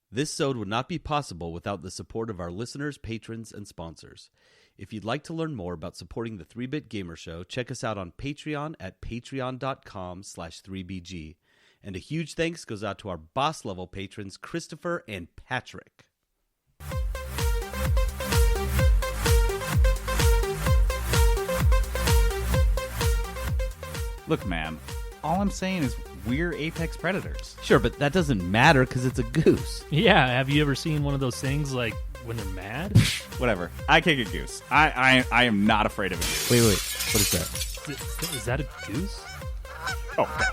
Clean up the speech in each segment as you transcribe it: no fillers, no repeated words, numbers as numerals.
This sode would not be possible without the support of our listeners, patrons, and sponsors. If you'd like to learn more about supporting the 3-Bit Gamer Show, check us out on Patreon at patreon.com/3BG. And a huge thanks goes out to our boss level patrons, Christopher and Patrick. Look, man, all I'm saying is we're apex predators. Sure, but that doesn't matter because it's a goose. Yeah, have you ever seen one of those things like when they're mad? Whatever. I kick a goose. I am not afraid of a goose. Wait, what is that? Is that a goose? Oh, God.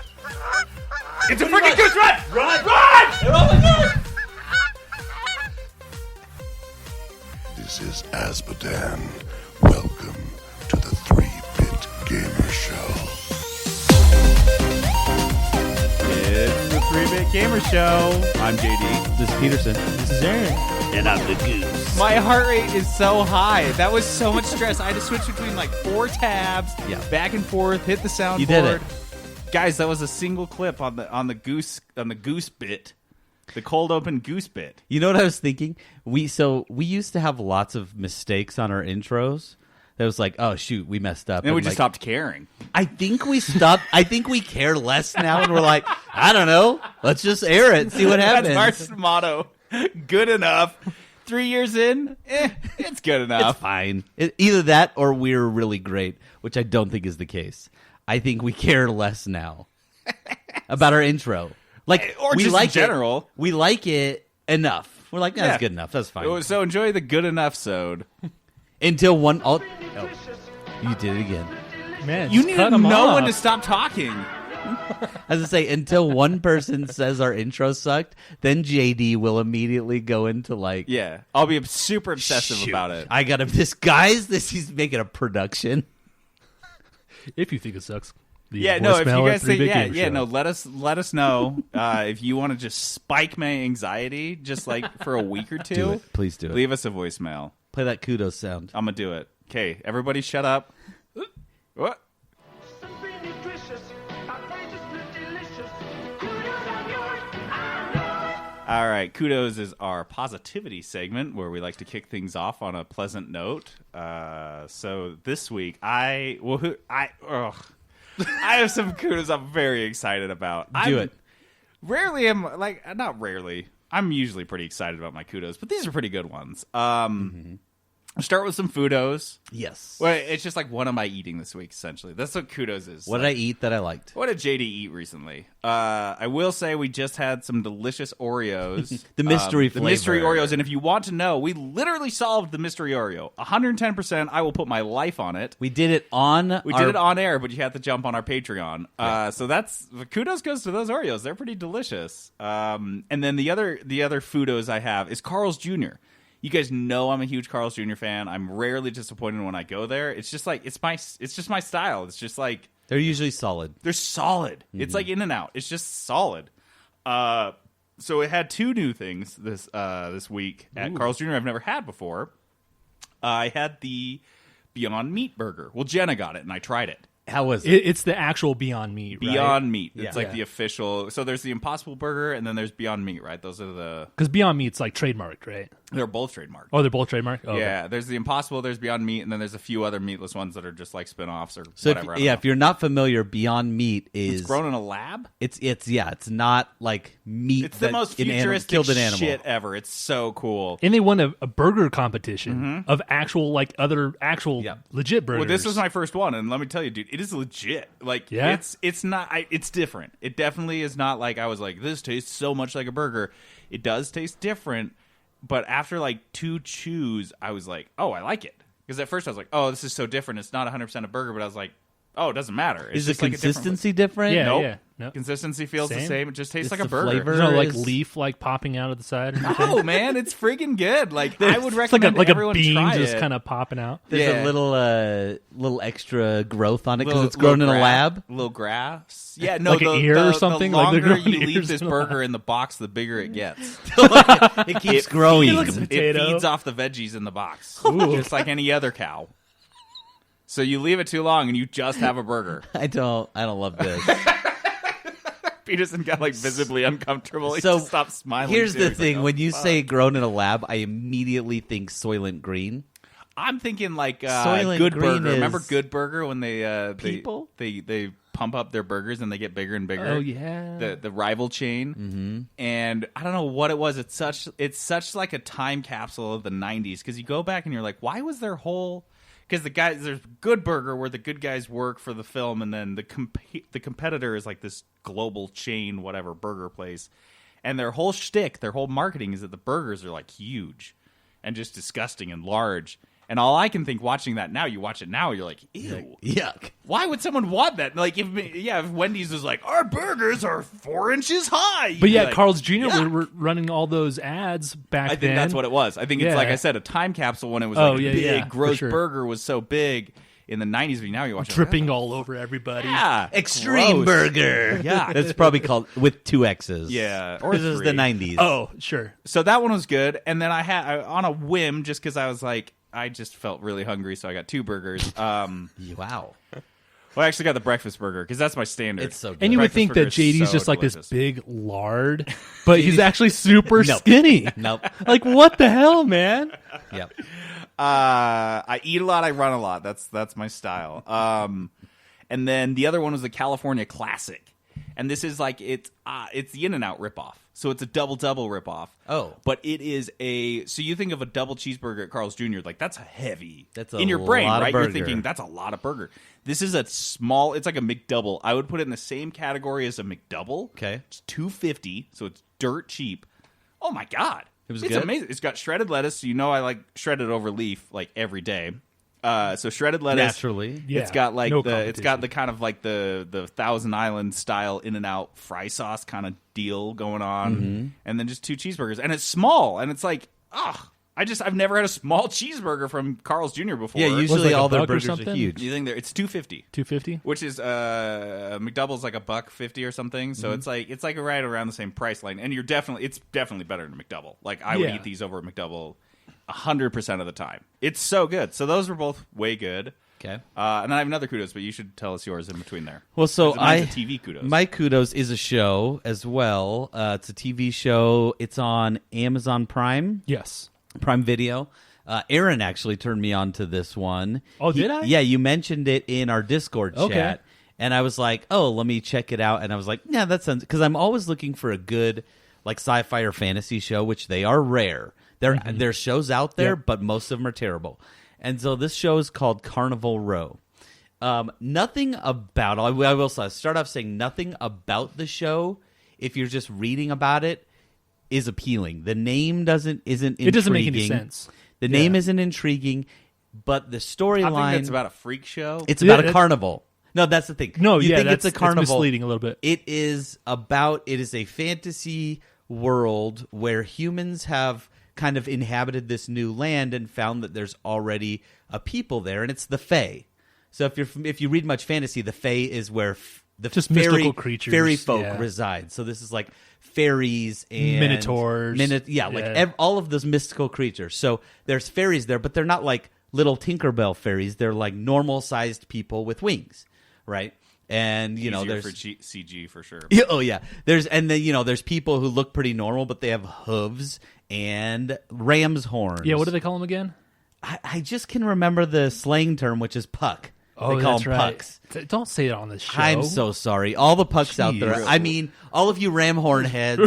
It's a freaking goose! Run! Run! This is Azmodan. Welcome to the 3-Bit Gamer Show. It's the 3-Bit Gamer Show. I'm JD. This is Peterson. This is Aaron. And I'm the goose. My heart rate is so high. That was so much stress. I had to switch between like 4 tabs, back and forth, hit the soundboard. You did it. Guys, that was a single clip on the goose bit. The cold open goose bit. You know what I was thinking? We used to have lots of mistakes on our intros. That was like, oh shoot, we messed up. And we just stopped caring. I think we stopped. I think we care less now, and we're like, I don't know. Let's just air it and see what happens. That's our motto. Good enough. 3 years in, it's good enough. It's fine. Either that or we're really great, which I don't think is the case. I think we care less now about our intro. Like, or we just like in general. We like it enough. We're like, that's good enough. That's fine. So enjoy the good enough sode. Until one... Oh, you did it again. Man, You just need cut to 'em know off. when to stop talking. As I say, until one person says our intro sucked, then JD will immediately go into like... Yeah, I'll be super obsessive Shoot, about it. I gotta disguise this. He's making a production. If you think it sucks. If you guys think, let us know if you want to just spike my anxiety just like for a week or two. Do it. Please do it. Leave us a voicemail. Play that kudos sound. I'm gonna do it. Okay, everybody, shut up. What? All right, Kudos is our positivity segment where we like to kick things off on a pleasant note. So this week, I have some kudos I'm very excited about. Do it. Rarely am like not rarely. I'm usually pretty excited about my kudos, but these are pretty good ones. I'll start with some foodos. Yes. Well, it's just like what am I eating this week? Essentially, that's what kudos is. What did I eat that I liked? What did JD eat recently? I will say we just had some delicious Oreos. The mystery flavor. The mystery Oreos. And if you want to know, we literally solved the mystery Oreo. 110%. I will put my life on it. We did it on... We did it on air, but you have to jump on our Patreon. So that's... Kudos goes to those Oreos. They're pretty delicious. And then the other foodos I have is Carl's Jr. You guys know I'm a huge Carl's Jr. fan. I'm rarely disappointed when I go there. It's just like it's just my style. It's just like they're usually solid. They're solid. Mm-hmm. It's like In-N-Out. It's just solid. So it had 2 new things this week at Carl's Jr. I've never had before. I had the Beyond Meat burger. Well, Jenna got it and I tried it. How was it? It's the actual Beyond Meat, right? Beyond Meat. It's Yeah. the official. So there's the Impossible Burger, and then there's Beyond Meat, right? Those are the... Because Beyond Meat's like trademarked, right? They're both trademarked. Oh, they're both trademarked? Oh, Yeah, okay. there's the Impossible, there's Beyond Meat, and then there's a few other meatless ones that are just like spin-offs or So whatever. I don't know. if you're not familiar, Beyond Meat is... It's grown in a lab? It's not like meat. It's the most futuristic killed an animal. shit ever. It's so cool. And they won a burger competition of actual, like, other actual legit burgers. Well, this was my first one, and let me tell you, dude, it is legit. Like, Yeah? it's not. It's different. It definitely is not like I was like, this tastes so much like a burger. It does taste different, but after like 2 chews, I was like, oh, I like it. Because at first I was like, oh, this is so different. It's not 100% a burger, but I was like, oh, it doesn't matter. It's Is the just like a different- consistency different? Yeah, Nope. yeah. No. Consistency feels the Same? same. It just tastes It's like a the burger. flavor. There's no, like, is- leaf, like, popping out of the side or anything? Oh man, it's freaking good. Like I would It's like recommend a everyone bean try just it. kind of popping out. There's Yeah. a little extra growth on it because Little- it's grown in little a lab. Little grass. Yeah, no, Like an ear or something? The Like they're longer growing you leave ears this in a burger in the box, the bigger it gets. It keeps growing. like a potato. It feeds off the veggies in the box, Ooh. just like any other cow. So you leave it too long, and you just have a burger. I don't love this. Peterson got like visibly uncomfortable. He So just stopped smiling. Here's too. the He's thing: like, when you fuck. say grown in a lab, I immediately think Soylent Green. I'm thinking like Soylent Good Green Burger. Remember is Good Burger when they people? they pump up their burgers and they get bigger and bigger. Oh yeah. The rival chain, and I don't know what it was. It's such like a time capsule of the '90s because you go back and you're like, why was their whole? Because there's Good Burger where the good guys work for the film, and then the competitor is like this global chain, whatever burger place, and their whole shtick, their whole marketing is that the burgers are like huge and just disgusting and large. And all I can think watching that now, you watch it now, you're like, ew. Yuck. Why would someone want that? Like, if Wendy's was like, our burgers are 4 inches high. You'd But be yeah, like, Carl's Jr. "Yuck." were running all those ads back I then. think that's what it was. I think it's like Yeah. I said, a time capsule when it was Oh, like a yeah, big, yeah, for gross sure. burger was so big in the 90s. But now you watch dripping it. all over everybody. Yeah. Extreme gross. Burger. Yeah. That's probably called with 2 X's. Yeah, or This is the 3. 90s. Oh, sure. So that one was good. And then I on a whim, just because I was like, I just felt really hungry, so I got 2 burgers. Wow. Well, I actually got the breakfast burger because that's my standard. It's so good. And you would Breakfast think burger that is JD's so just like delicious. this big lard, but he's actually super Nope. skinny. Nope. Like, what the hell, man? Yep. I eat a lot, I run a lot. That's my style. And then the other one was the California Classic, and this is like it's the In-N-Out ripoff. So it's a double ripoff. Oh. But it is so you think of a double cheeseburger at Carl's Jr. like that's heavy. That's a in your brain, lot of right? You're burger. thinking that's a lot of burger. This is a small. It's like a McDouble. I would put it in the same category as a McDouble. Okay. It's $2.50, so it's dirt cheap. Oh my god, was it's good? amazing. It's got shredded lettuce. So I like shredded over leaf like every day. So shredded lettuce Naturally. Yeah, it's got like no it's got competition. the kind of like the Thousand Island style In-N-Out fry sauce kind of deal going on, Mm-hmm. and then just 2 cheeseburgers, and it's small, and it's like I've never had a small cheeseburger from Carl's Jr. before. Yeah, usually like a all their buck or burgers are something? huge. You think it's $2.50, $2.50. which is McDouble's like $1.50 or something. So Mm-hmm. it's like right around the same price line, and it's definitely better than McDouble. Like I would Yeah. eat these over at McDouble 100% of the time. It's so good. So those were both way good. Okay. And then I have another kudos, but you should tell us yours in between there. Well, so Mine's a TV kudos. my kudos is a show as well. It's a TV show. It's on Amazon Prime Yes. Video. Aaron actually turned me on to this one. Oh, did I? Yeah, you mentioned it in our Discord Okay. chat, and I was like, "Oh, let me check it out." And I was like, "Yeah, that sounds." Because I'm always looking for a good like sci-fi or fantasy show, which they are rare. There's shows out there, Yep. but most of them are terrible. And so this show is called Carnival Row. Nothing about I will start off saying nothing about the show. If you're just reading about it, is appealing. The name isn't. It doesn't make any intriguing. sense. The name Yeah. isn't intriguing, but the I think storyline. it's about a freak show. It's Yeah, about a that's- carnival. No, that's the thing. No, you yeah, think that's it's a carnival. misleading a little bit. It is a fantasy world where humans have kind of inhabited this new land and found that there's already a people there, and it's the Fae. So if you read much fantasy, the Fae is where the Just fairy, mystical creatures, fairy folk yeah. reside. So this is like fairies and Minotaurs. Yeah. all of those mystical creatures. So there's fairies there, but they're not like little Tinkerbell fairies. They're like normal sized people with wings, right? And Easier there's for CG for sure. yeah, oh yeah. There's people who look pretty normal, but they have hooves and ram's horns. Yeah, what do they call them again? I just can remember the slang term, which is puck. Oh, they call that's them right. pucks. Don't say it on this show. I'm so sorry. All the pucks out there. Jeez. I mean, all of you ram horn heads.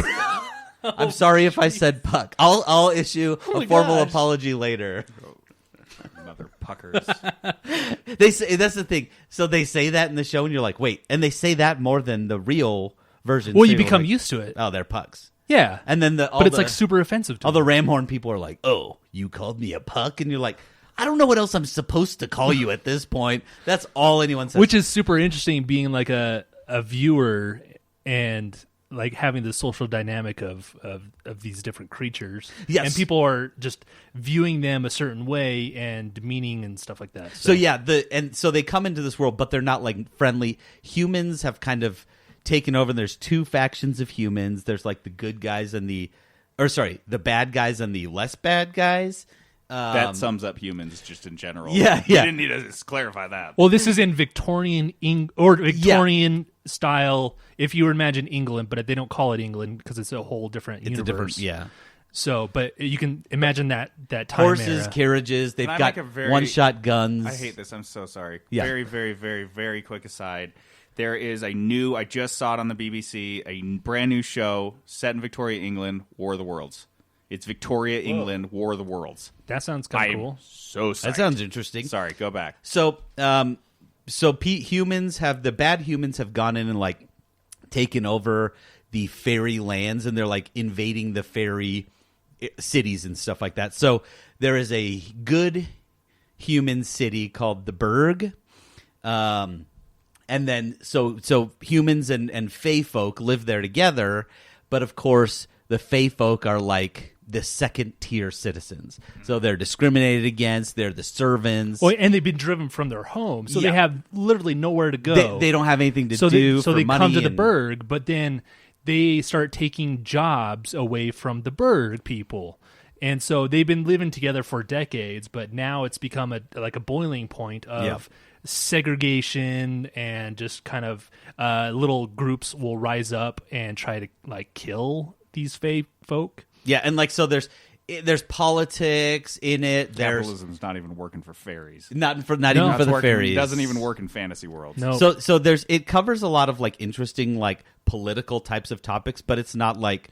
I'm sorry if I said puck. I'll issue a my formal gosh. apology later. Mother puckers. They say that's the thing. So they say that in the show, and you're like, wait, and they say that more than the real version. Well, you So you're become like, used to it. Oh, they're pucks. Yeah. And then but it's like super offensive to all them. the ram horn people are like, oh, you called me a puck, and you're like, I don't know what else I'm supposed to call you at this point. That's all anyone says. Which is super interesting being like a viewer and like having the social dynamic of these different creatures. Yes. And people are just viewing them a certain way and demeaning and stuff like that. So yeah, so they come into this world, but they're not like friendly. Humans have kind of taken over, and there's 2 factions of humans. There's like the good guys and the bad guys and the less bad guys. That sums up humans just in general. Yeah, You yeah. didn't need to clarify that. Well, this is in Victorian style. If you imagine England, but they don't call it England because it's a whole different It's universe. a different, yeah. So, but you can imagine that time Horses, era. carriages. They've Can I got make a very- one-shot guns. I hate this. I'm so sorry. Yeah. Very, very, very, very quick aside. There is a new, I just saw it on the BBC, a brand new show set in Victoria, England, War of the Worlds. It's Victoria, England, War of the Worlds. That sounds kind of I'm cool. so psyched. That sounds interesting. Sorry, go back. So, the bad humans have gone in and like taken over the fairy lands, and they're like invading the fairy cities and stuff like that. So there is a good human city called the Burg, and then so humans and Fey folk live there together, but of course the Fey folk are like the second tier citizens, so they're discriminated against. They're the servants. Well, and they've been driven from their home, so Yeah. they have literally nowhere to go. They don't have anything to so do. they, so for they money come to the and- Berg, but then they start taking jobs away from the Berg people. And so they've been living together for decades, but now it's become a boiling point of Yeah. segregation, and just kind of little groups will rise up and try to like kill these Fey folk. Yeah, and like so there's politics in it. There's Capitalism's not even working for fairies. not even for Not the working- fairies. Doesn't even work in fantasy worlds. No, So it covers a lot of like interesting like political types of topics, but it's not like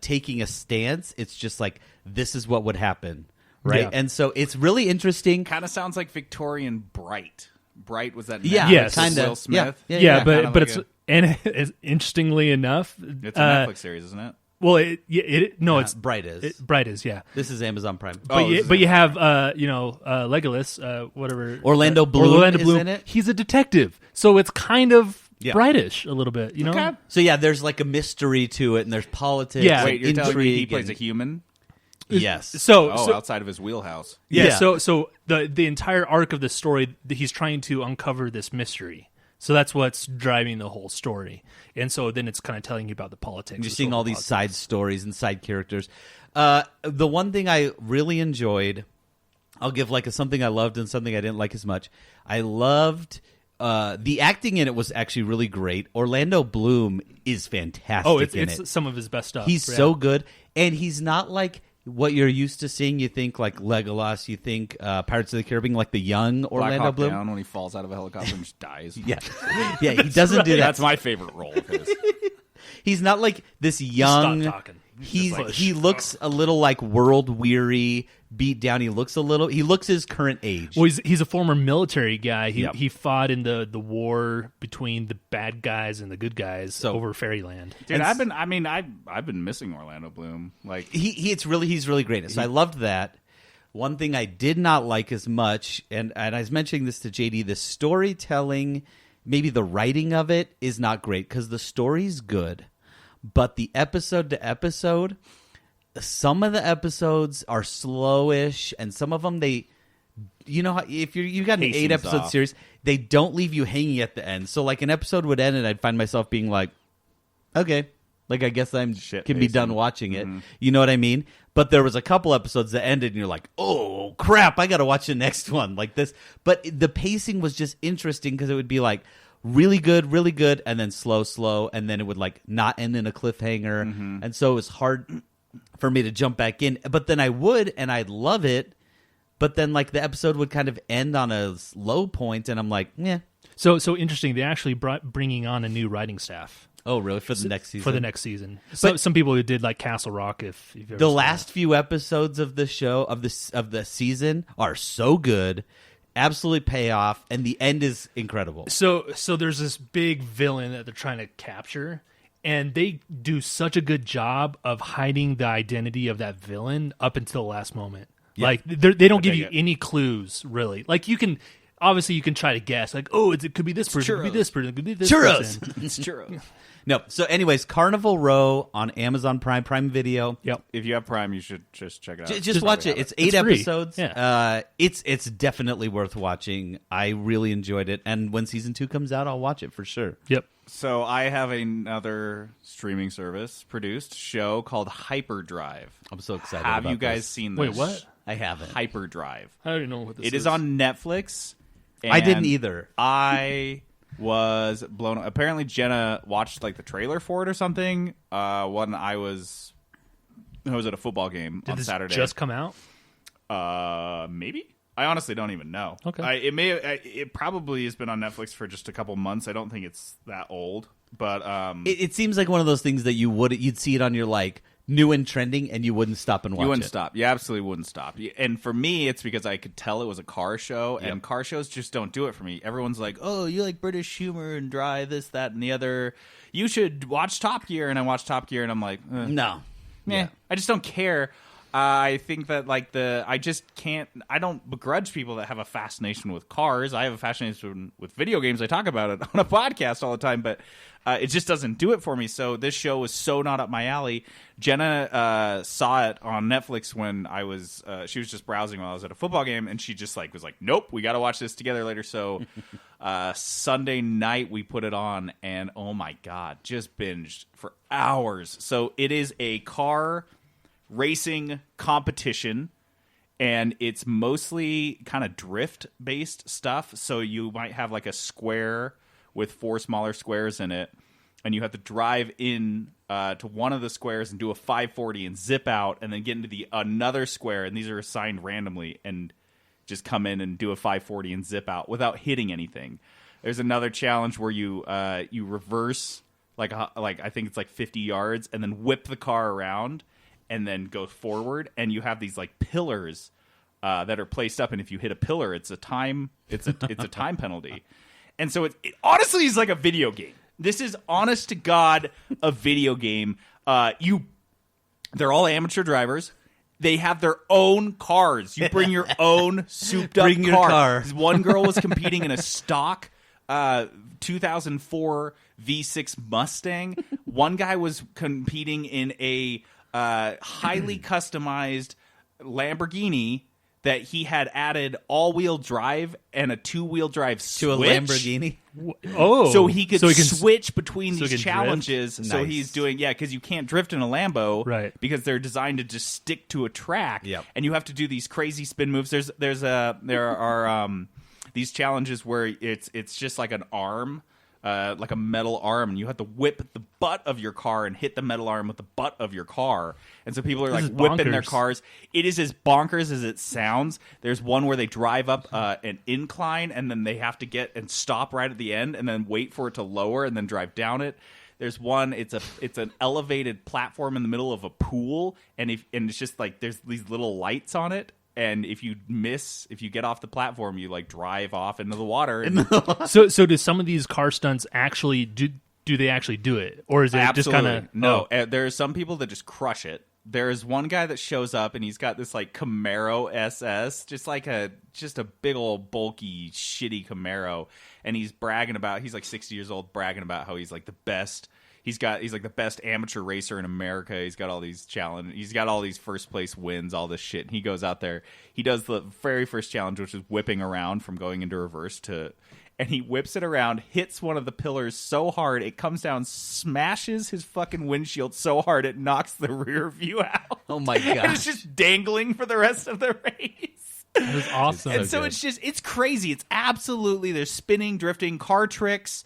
taking a stance. It's just like this is what would happen, right? Yeah. And so it's really interesting. Kind of sounds like Victorian Bright. Bright was that? Yeah, Netflix Yes. with kinda. Will Smith. Yeah. yeah, but kinda like it's interestingly enough, It's a Netflix series, isn't it? well, it's Bright is. Bright is, yeah. This is Amazon Prime. But you have Legolas, whatever, Orlando Bloom Orlando is Bloom. in it? He's a detective, so it's kind of Yeah. Brightish a little bit, you know. Okay. So yeah, there's like a mystery to it, and there's politics. Yeah. and Wait, you're telling me he intrigue plays a and- human? Yes. So, Oh, so outside of his wheelhouse. yeah, Yeah. so the entire arc of the story, he's trying to uncover this mystery. So that's what's driving the whole story, and so then it's kind of telling you about the politics. You're the seeing social all these politics. side stories and side characters. The one thing I really enjoyed, I'll give like something I loved and something I didn't like as much. I loved the acting in it was actually really great. Orlando Bloom is fantastic. Oh, in it's it. some of his best stuff. He's yeah. so good, and he's not like what you're used to seeing. You think like Legolas, you think Pirates of the Caribbean, like the young Black Orlando Hawk Bloom. Down when he falls out of a helicopter and just dies. Yeah, yeah, he doesn't do that. That's my favorite role of his. He's not like this young. Stop talking. He's Just like, he looks a little like world weary, beat down. He looks his current age. Well, he's a former military guy. He Yep. he fought in the war between the bad guys and the good guys over Fairyland. Dude, And I've been missing Orlando Bloom. Like he's really great. at it. So I loved that. One thing I did not like as much, and I was mentioning this to JD, the storytelling, maybe the writing of it is not great because the story's good, but the episode to episode, some of the episodes are slowish, and some of them you know, if you got an Pacing's 8-episode off. series, they don't leave you hanging at the end. So like an episode would end, and I'd find myself being like, okay, like I guess I'm Shit can be pacing. done watching it. You know what I mean? But there was a couple episodes that ended, and you're like, oh crap, I got to watch the next one like this. But the pacing was just interesting because it would be like really good, and then slow, and then it would like not end in a cliffhanger, and so it was hard for me to jump back in. But then I would, and I'd love it. But then like the episode would kind of end on a low point, and I'm like, yeah. So interesting. They actually bringing on a new writing staff Oh, really? For the next season? for the next season. Some people who did like Castle Rock. If you've ever The seen last few episodes of the show of the season are so good, absolutely pay off, and the end is incredible. that. So there's this big villain that they're trying to capture, and they do such a good job of hiding the identity of that villain up until the last moment. Like they don't give you any clues really. Like you can try to guess. Like it could be this person, it could be this person, it could be this Churros. person. it's churros. No. So, anyways, Carnival Row on Amazon Prime Video. Yep. If you have Prime, you should just check it out. Just watch it. It's 8 It's free. episodes. Yeah. It's definitely worth watching. I really enjoyed it, and when season 2 comes out, I'll watch it for sure. Yep. So I have another streaming service produced show called Hyperdrive. I'm so excited. Have about you guys this. seen Wait, this? what? I haven't. Hyperdrive. I don't even know what this It is on Netflix. I didn't and either. I was blown. Apparently, Jenna watched like the trailer for it or something. When I was at a football game on Did this Saturday. just come out? Maybe. I honestly don't even know. Okay. It probably has been on Netflix for just a couple months. I don't think it's that old, but It seems like one of those things that you'd see it on your like new and trending, and you wouldn't stop and watch you wouldn't it. stop. You absolutely wouldn't stop. And for me, it's because I could tell it was a car show, and car shows just don't do it for me. Everyone's like, "Oh, you like British humor and dry this, that, and the other. You should watch Top Gear." And I watch Top Gear, and I'm like, No. yeah, I just don't care. I think that like I just can't. I don't begrudge people that have a fascination with cars. I have a fascination with video games. I talk about it on a podcast all the time, but it just doesn't do it for me. So this show was so not up my alley. Jenna saw it on Netflix when I was. She was just browsing while I was at a football game, and she just like was like, "Nope, we got to watch this together later." So Sunday night we put it on, and oh my god, just binged for hours. So it is a car racing competition, and it's mostly kind of drift based stuff. So you might have like a square with 4 smaller squares in it, and you have to drive in to one of the squares and do a 540 and zip out, and then get into another square, and these are assigned randomly, and just come in and do a 540 and zip out without hitting anything. There's another challenge where you reverse like I think it's like 50 yards, and then whip the car around and then go forward, and you have these like pillars that are placed up, and if you hit a pillar, it's a time time penalty. And so it honestly is like a video game. This is honest to God a video game. They're all amateur drivers. They have their own cars. You bring your own souped up Bring your car. One girl was competing in a stock 2004 V6 Mustang. One guy was competing in a highly customized Lamborghini that he had added all-wheel drive and a 2-wheel drive switch. To a Lamborghini? Oh, So he could can switch between so he these can challenges. drift? So Nice. he's doing, because you can't drift in a Lambo, Right. Because they're designed to just stick to a track. Yep. And you have to do these crazy spin moves. There are these challenges where it's just like an arm. Like a metal arm, and you have to whip the butt of your car and hit the metal arm with the butt of your car. And so people are like is whipping their bonkers. cars. It is as bonkers as it sounds. There's one where they drive up an incline, and then they have to get and stop right at the end, and then wait for it to lower, and then drive down it. There's one. It's an elevated platform in the middle of a pool, and it's just like there's these little lights on it. And if you get off the platform, you like drive off into the water. And So do some of these car stunts actually do they actually do it, or is it just absolutely kind of no? There are some people that just crush it. There's one guy that shows up, and he's got this like Camaro SS, just a big old bulky shitty Camaro, and he's like 60 years old, bragging about how he's like the best. He's like the best amateur racer in America. He's got all these challenges. He's got all these first place wins, all this shit. And he goes out there. He does the very first challenge, which is whipping around from going into reverse and he whips it around, hits one of the pillars so hard it comes down, smashes his fucking windshield so hard it knocks the rear view out. Oh my And gosh. it's just dangling for the rest of the race. That was awesome. And so it's crazy. It's absolutely, there's spinning, drifting, car tricks.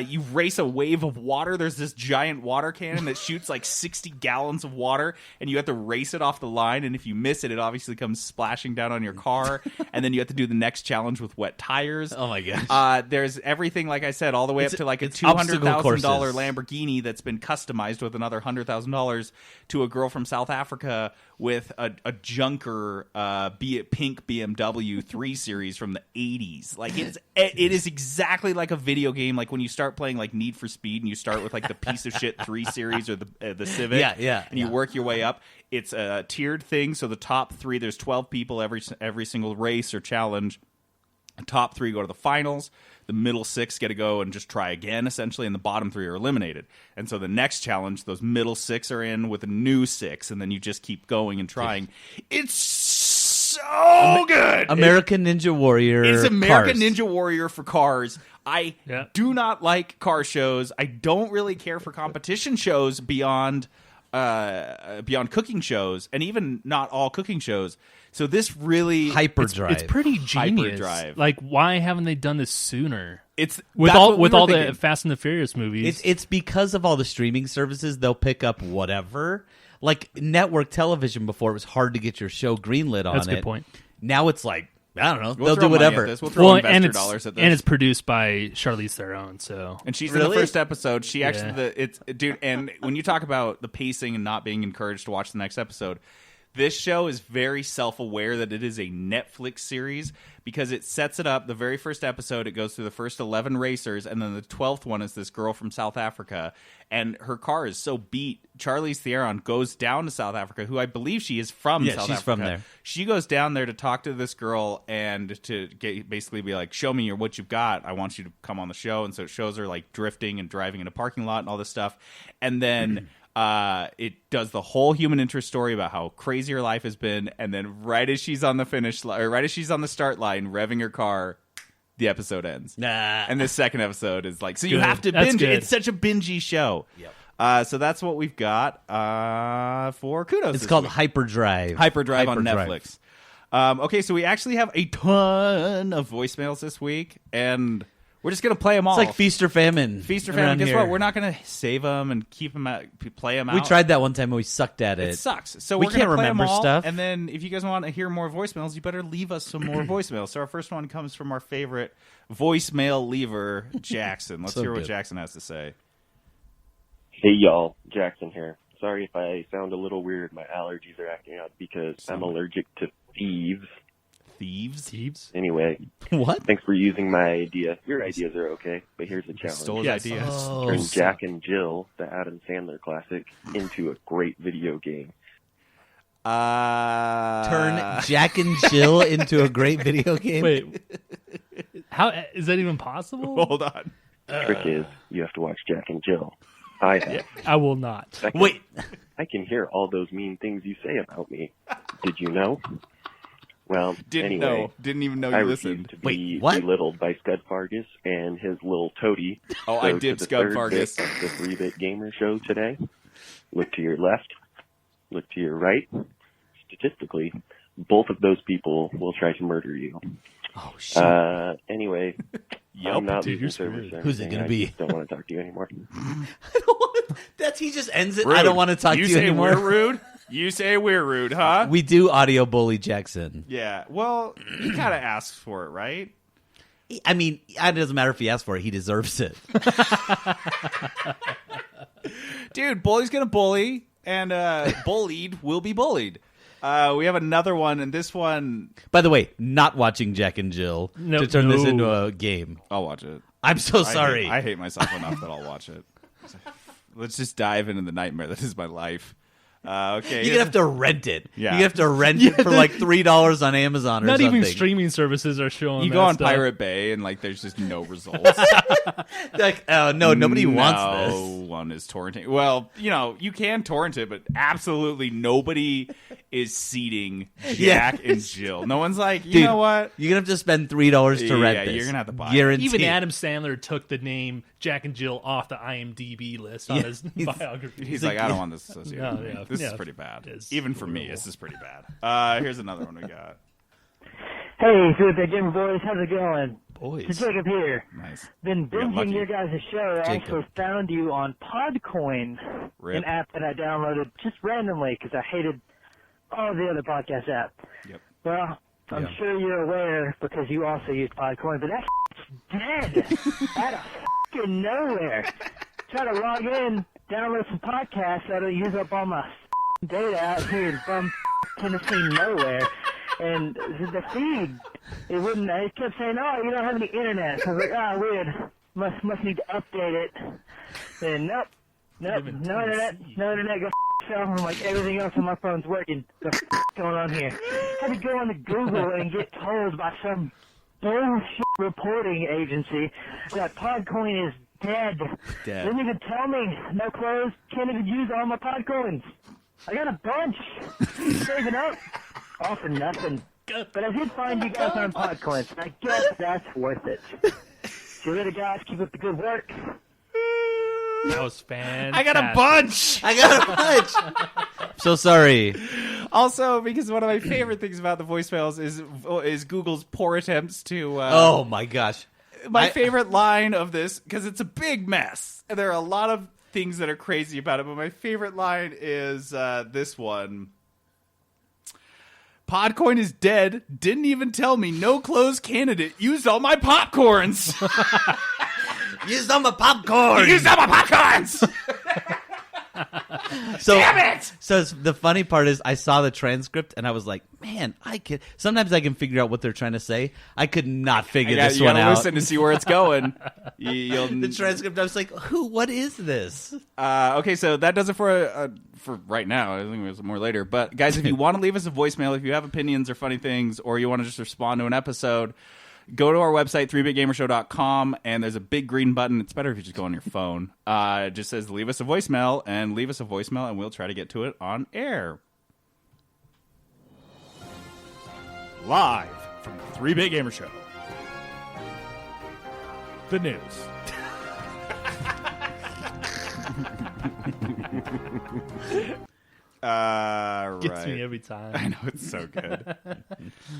You race a wave of water. There's this giant water cannon that shoots like 60 gallons of water, and you have to race it off the line. And if you miss it, it obviously comes splashing down on your car. And then you have to do the next challenge with wet tires. Oh my gosh. There's everything, like I said, all the way up to like a it's obstacle $200,000 courses. Lamborghini that's been customized with another $100,000 to a girl from South Africa with a junker pink BMW 3 Series from the 80s. Like it is exactly like a video game. Like when you start playing like Need for Speed and you start with like the piece of shit 3 Series or the Civic, and you work your way up. It's a tiered thing. So the top 3, there's 12 people every single race or challenge. The top 3 go to the finals. The middle 6 get to go and just try again, essentially, and the bottom 3 are eliminated. And so the next challenge, those middle 6 are in with a new 6, and then you just keep going and trying. It's so good. American Ninja Warrior. It's American cars. Ninja Warrior for cars. I Yeah. do not like car shows. I don't really care for competition shows beyond beyond cooking shows, and even not all cooking shows. So this really Hyperdrive. It's pretty genius. Hyperdrive. Like, why haven't they done this sooner? It's With that's all what we with were all thinking. the Fast and the Furious movies. It's because of all the streaming services, they'll pick up whatever. Like network television before, it was hard to get your show greenlit on That's a good it. point. Now it's like, I don't know, We'll they'll throw do money at whatever. this. We'll throw investor and it's dollars at this. and it's produced by Charlize Theron. So And she's in Really? the first episode. She actually, Yeah. it's dude. And when you talk about the pacing and not being encouraged to watch the next episode, this show is very self-aware that it is a Netflix series because it sets it up. The very first episode, it goes through the first 11 racers, and then the 12th one is this girl from South Africa, and her car is so beat. Charlize Theron goes down to South Africa, who I believe she is from Yeah, South she's Africa. from there. She goes down there to talk to this girl and to basically be like, show me what you've got. I want you to come on the show. And so it shows her like drifting and driving in a parking lot and all this stuff. And then it does the whole human interest story about how crazy her life has been. And then right as she's on the finish line, or right as she's on the start line, revving her car, the episode ends. Nah. And this second episode is like, so you Good. have to That's binge it. good. It's such a bingey show. Yep. So that's what we've got for Kudos. It's this called week. Hyperdrive. Hyperdrive on Hyperdrive. Netflix. Okay, so we actually have a ton of voicemails this week, and we're just gonna play them all. It's like Feast or Famine. Feast or around Famine. Guess here. what? We're not gonna save them and keep them out, play them out. We tried that one time and we sucked at it. It sucks. So We we're gonna can't play 'em remember all, stuff. And then if you guys want to hear more voicemails, you better leave us some more voicemails. So our first one comes from our favorite voicemail leaver, Jackson. Let's So hear what good. Jackson has to say. Hey y'all, Jackson here. Sorry if I sound a little weird. My allergies are acting up because I'm allergic to thieves. Thieves? Anyway, What? thanks for using my idea. Your ideas are okay, but here's a challenge. Stole his Yes. ideas. Oh. Turn Jack and Jill, the Adam Sandler classic, into a great video game. Turn Jack and Jill into a great video game. wait, how is that even possible? Hold on. Trick is, you have to watch Jack and Jill. I have. I will not. Second, Wait. I can hear all those mean things you say about me. Did you know? Well, Didn't anyway. know. Didn't even know I you refuse listened. to be Wait, what? belittled by Scud Fargus and his little toady. Oh, I So did to the Scud third Fargus. bit of the 3-Bit Gamer Show today. Look to your left. Look to your right. Statistically, both of those people will try to murder you. Oh, shit. Anyway, Yup, I'm not dude, losing you're service. screwed. or Who's it anything. gonna I be? just don't want to talk to you anymore. He just ends it. Rude. I don't want to talk to you say anymore. we're rude. You say we're rude, huh? We do audio bully Jackson. Yeah. Well, he kind of asks for it, right? I mean, it doesn't matter if he asks for it. He deserves it. Dude, bully's gonna bully, and bullied will be bullied. We have another one, and this one By the way, not watching Jack and Jill No, to turn this no. into a game. I'll watch it. I'm so sorry. I hate myself enough that I'll watch it. Let's just dive into the nightmare that is my life. Okay. You're gonna have to rent it. Yeah. You have to rent it for like $3 on Amazon or Not something. even streaming services are showing. You that go on stuff. Pirate Bay, and like, there's just no results. Like, oh no, nobody wants No this. one is torrenting. Well, you can torrent it, but absolutely nobody is seeding Jack and Jill. No one's like, you Dude, know what? You're gonna have to spend $3 to rent Yeah, this. you're gonna have to buy it. Guaranteed. Even Adam Sandler took the name Jack and Jill off the IMDb list on Yeah, his he's- biography. He's like, I don't want this associated. No, with me. yeah, This yeah, is pretty bad. it is Even for me, horrible. this is pretty bad. Here's another one we got. Hey, Good Big Gamer Boys, how's it going? Boys. It's Jacob here. Nice. Been got lucky. binging your guys' show. I Jacob. also found you on Podcoin, Rip. an app that I downloaded just randomly because I hated all the other podcast apps. Yep. Well, I'm Yeah. sure you're aware because you also use Podcoin, but that's dead out of fucking nowhere. Try to log in, download some podcasts that'll use up all my data out here in bum Tennessee nowhere. And the feed, it kept saying, oh, you don't have any internet. So I was like, oh, weird. Must need to update it. Then nope, no internet, go yourself. I'm like, everything else on my phone's working. What's going on here? Had to go on to Google and get told by some bullshit reporting agency that Podcoin is dead. Dead. Didn't even tell me. No clothes. Can't even use all my Podcoins. I got a bunch. Saving up. All for nothing. But I did find you guys on Podcoins, and I guess that's worth it. See you later, guys. Keep up the good work. That was fantastic. I got a bunch. I got a bunch. So sorry. Also, because one of my favorite things about the voicemails is Google's poor attempts to. Oh my gosh. My favorite line of this, because it's a big mess. And there are a lot of things that are crazy about it, but my favorite line is this one. Podcoin is dead. Didn't even tell me. No closed candidate. Used all my popcorns. Used all my popcorn. Used all my popcorns. So, Damn it! So the funny part is, I saw the transcript and I was like, "Man, sometimes I can figure out what they're trying to say. I could not figure this one out." Listen to see where it's going. The transcript, I was like, "What is this?" Okay, so that does it for right now. I think there's more later. But guys, if you want to leave us a voicemail, if you have opinions or funny things, or you want to just respond to an episode, go to our website, 3bitgamershow.com, and there's a big green button. It's better if you just go on your phone. It just says, leave us a voicemail, and we'll try to get to it on air. Live from the 3-Bit Gamer Show. The news. Gets me every time. I know, it's so good.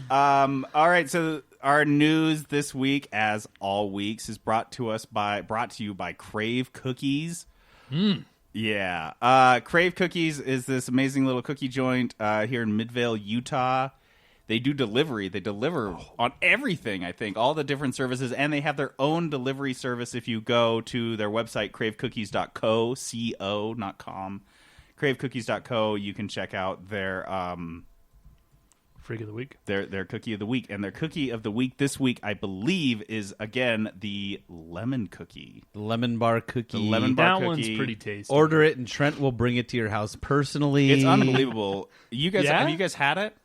All right, so our news this week, as all weeks, is brought to you by Crave Cookies. Yeah, Crave Cookies is this amazing little cookie joint here in Midvale, Utah. They do delivery. They deliver on everything, I think, all the different services, and they have their own delivery service. If you go to their website, cravecookies.co, C-O, not com, cravecookies.co, you can check out their Freak of the week. Their cookie of the week. And their cookie of the week this week, I believe, is, again, the lemon cookie. The lemon bar cookie. The lemon bar That cookie. one's pretty tasty. Order it, and Trent will bring it to your house personally. It's unbelievable. You guys, Yeah? Have you guys had it?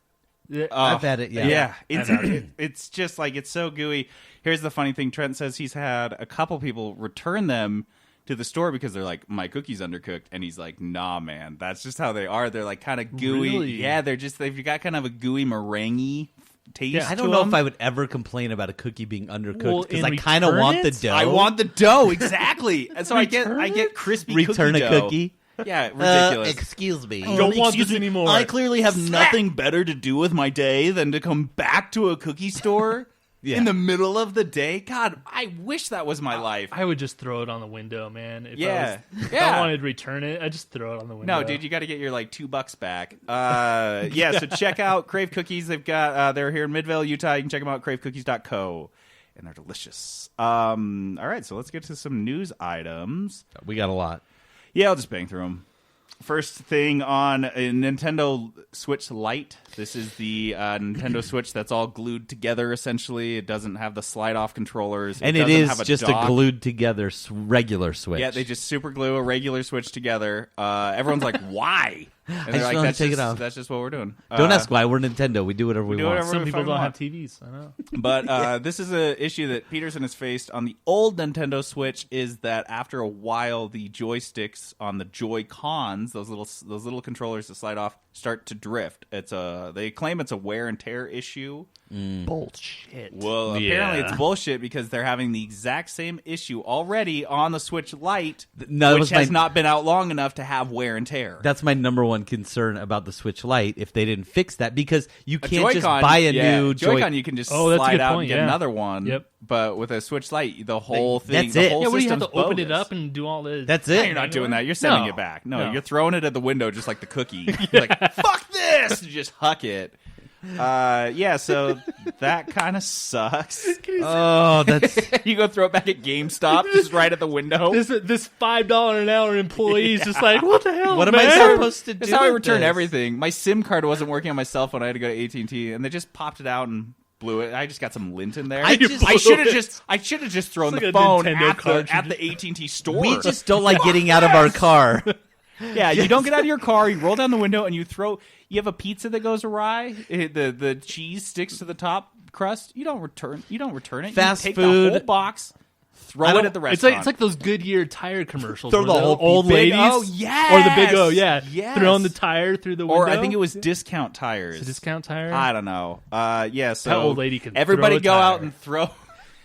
I've had it, yeah. Yeah, it's just like, it's so gooey. Here's the funny thing. Trent says he's had a couple people return them to the store because they're like, my cookie's undercooked. And he's like, nah, man, that's just how they are. They're like kind of gooey. Really? Yeah, they've got kind of a gooey meringue taste. Yeah, I to don't know them. if I would ever complain about a cookie being undercooked because Well, I kind of return want the it? dough. I want the dough, exactly. And so I get crispy return cookie a dough. cookie. Yeah, ridiculous. Excuse me. Don't want this anymore. I clearly have nothing better to do with my day than to come back to a cookie store Yeah. in the middle of the day. God, I wish that was my life. I would just throw it on the window, man. If Yeah. I wanted to return it, I'd just throw it on the window. No, dude, you got to get your like $2 back. Yeah, so check out Crave Cookies. They've got they're here in Midvale, Utah. You can check them out at cravecookies.co, and they're delicious. All right, so let's get to some news items. We got a lot. Yeah, I'll just bang through them. First thing on a Nintendo Switch Lite. This is the Nintendo Switch that's all glued together, essentially. It doesn't have the slide-off controllers. And it doesn't is have a just dock. a glued together regular Switch. Yeah, they just super glue a regular Switch together. Everyone's like, why? And just they're like, wanna that's take it just, off. that's just what we're doing. Don't ask why. We're Nintendo. We do whatever we do want. whatever Some people fucking don't want. have TVs. I know. But this is an issue that Peterson has faced on the old Nintendo Switch, is that after a while, the joysticks on the Joy-Cons, those little controllers that slide off, start to drift. They claim it's a wear and tear issue. Bullshit. Well, apparently it's bullshit because they're having the exact same issue already on the Switch Lite, No, that which was has my- not been out long enough to have wear and tear. That's my number one concern about the Switch Lite, if they didn't fix that, because you A can't just Joy-Con, buy a yeah, new Joy-Con. You can just Oh, that's a slide good out point, and get yeah. another one. Yep. But with a Switch Lite, the whole thing, That's the it. whole Yeah, what do you have to system's open it bogus. up and do all this? That's No, it. you're not doing that. You're sending No. it back. No, No. you're throwing it at the window just like the cookie. You're like, fuck this! You just huck it. Yeah, so that kind of sucks. Oh, that's You go throw it back at GameStop, just right at the window. This $5 an hour employee is just like, what the hell? what am man? I supposed to do? That's how I with return this? everything. My SIM card wasn't working on my cell phone. I had to go to AT&T, and they just popped it out and blew it. I just got some lint in there. I just- I should have just thrown It's the like a phone Nintendo at the AT&T store. We just don't like getting out of our car. Yeah, you don't get out of your car. You roll down the window and you throw. You have a pizza that goes awry. The cheese sticks to the top crust. You don't return it. Fast you take food. the whole box, throw I it don't- at the It's restaurant. like those Goodyear tire commercials. Throw where the whole old big ladies. O, yes! Or the big O, yeah. Yes. Throwing the tire through the window. or I think it was discount tires. It's a discount tire. I don't know. Yeah, so old lady can everybody throw a go out tire. and throw.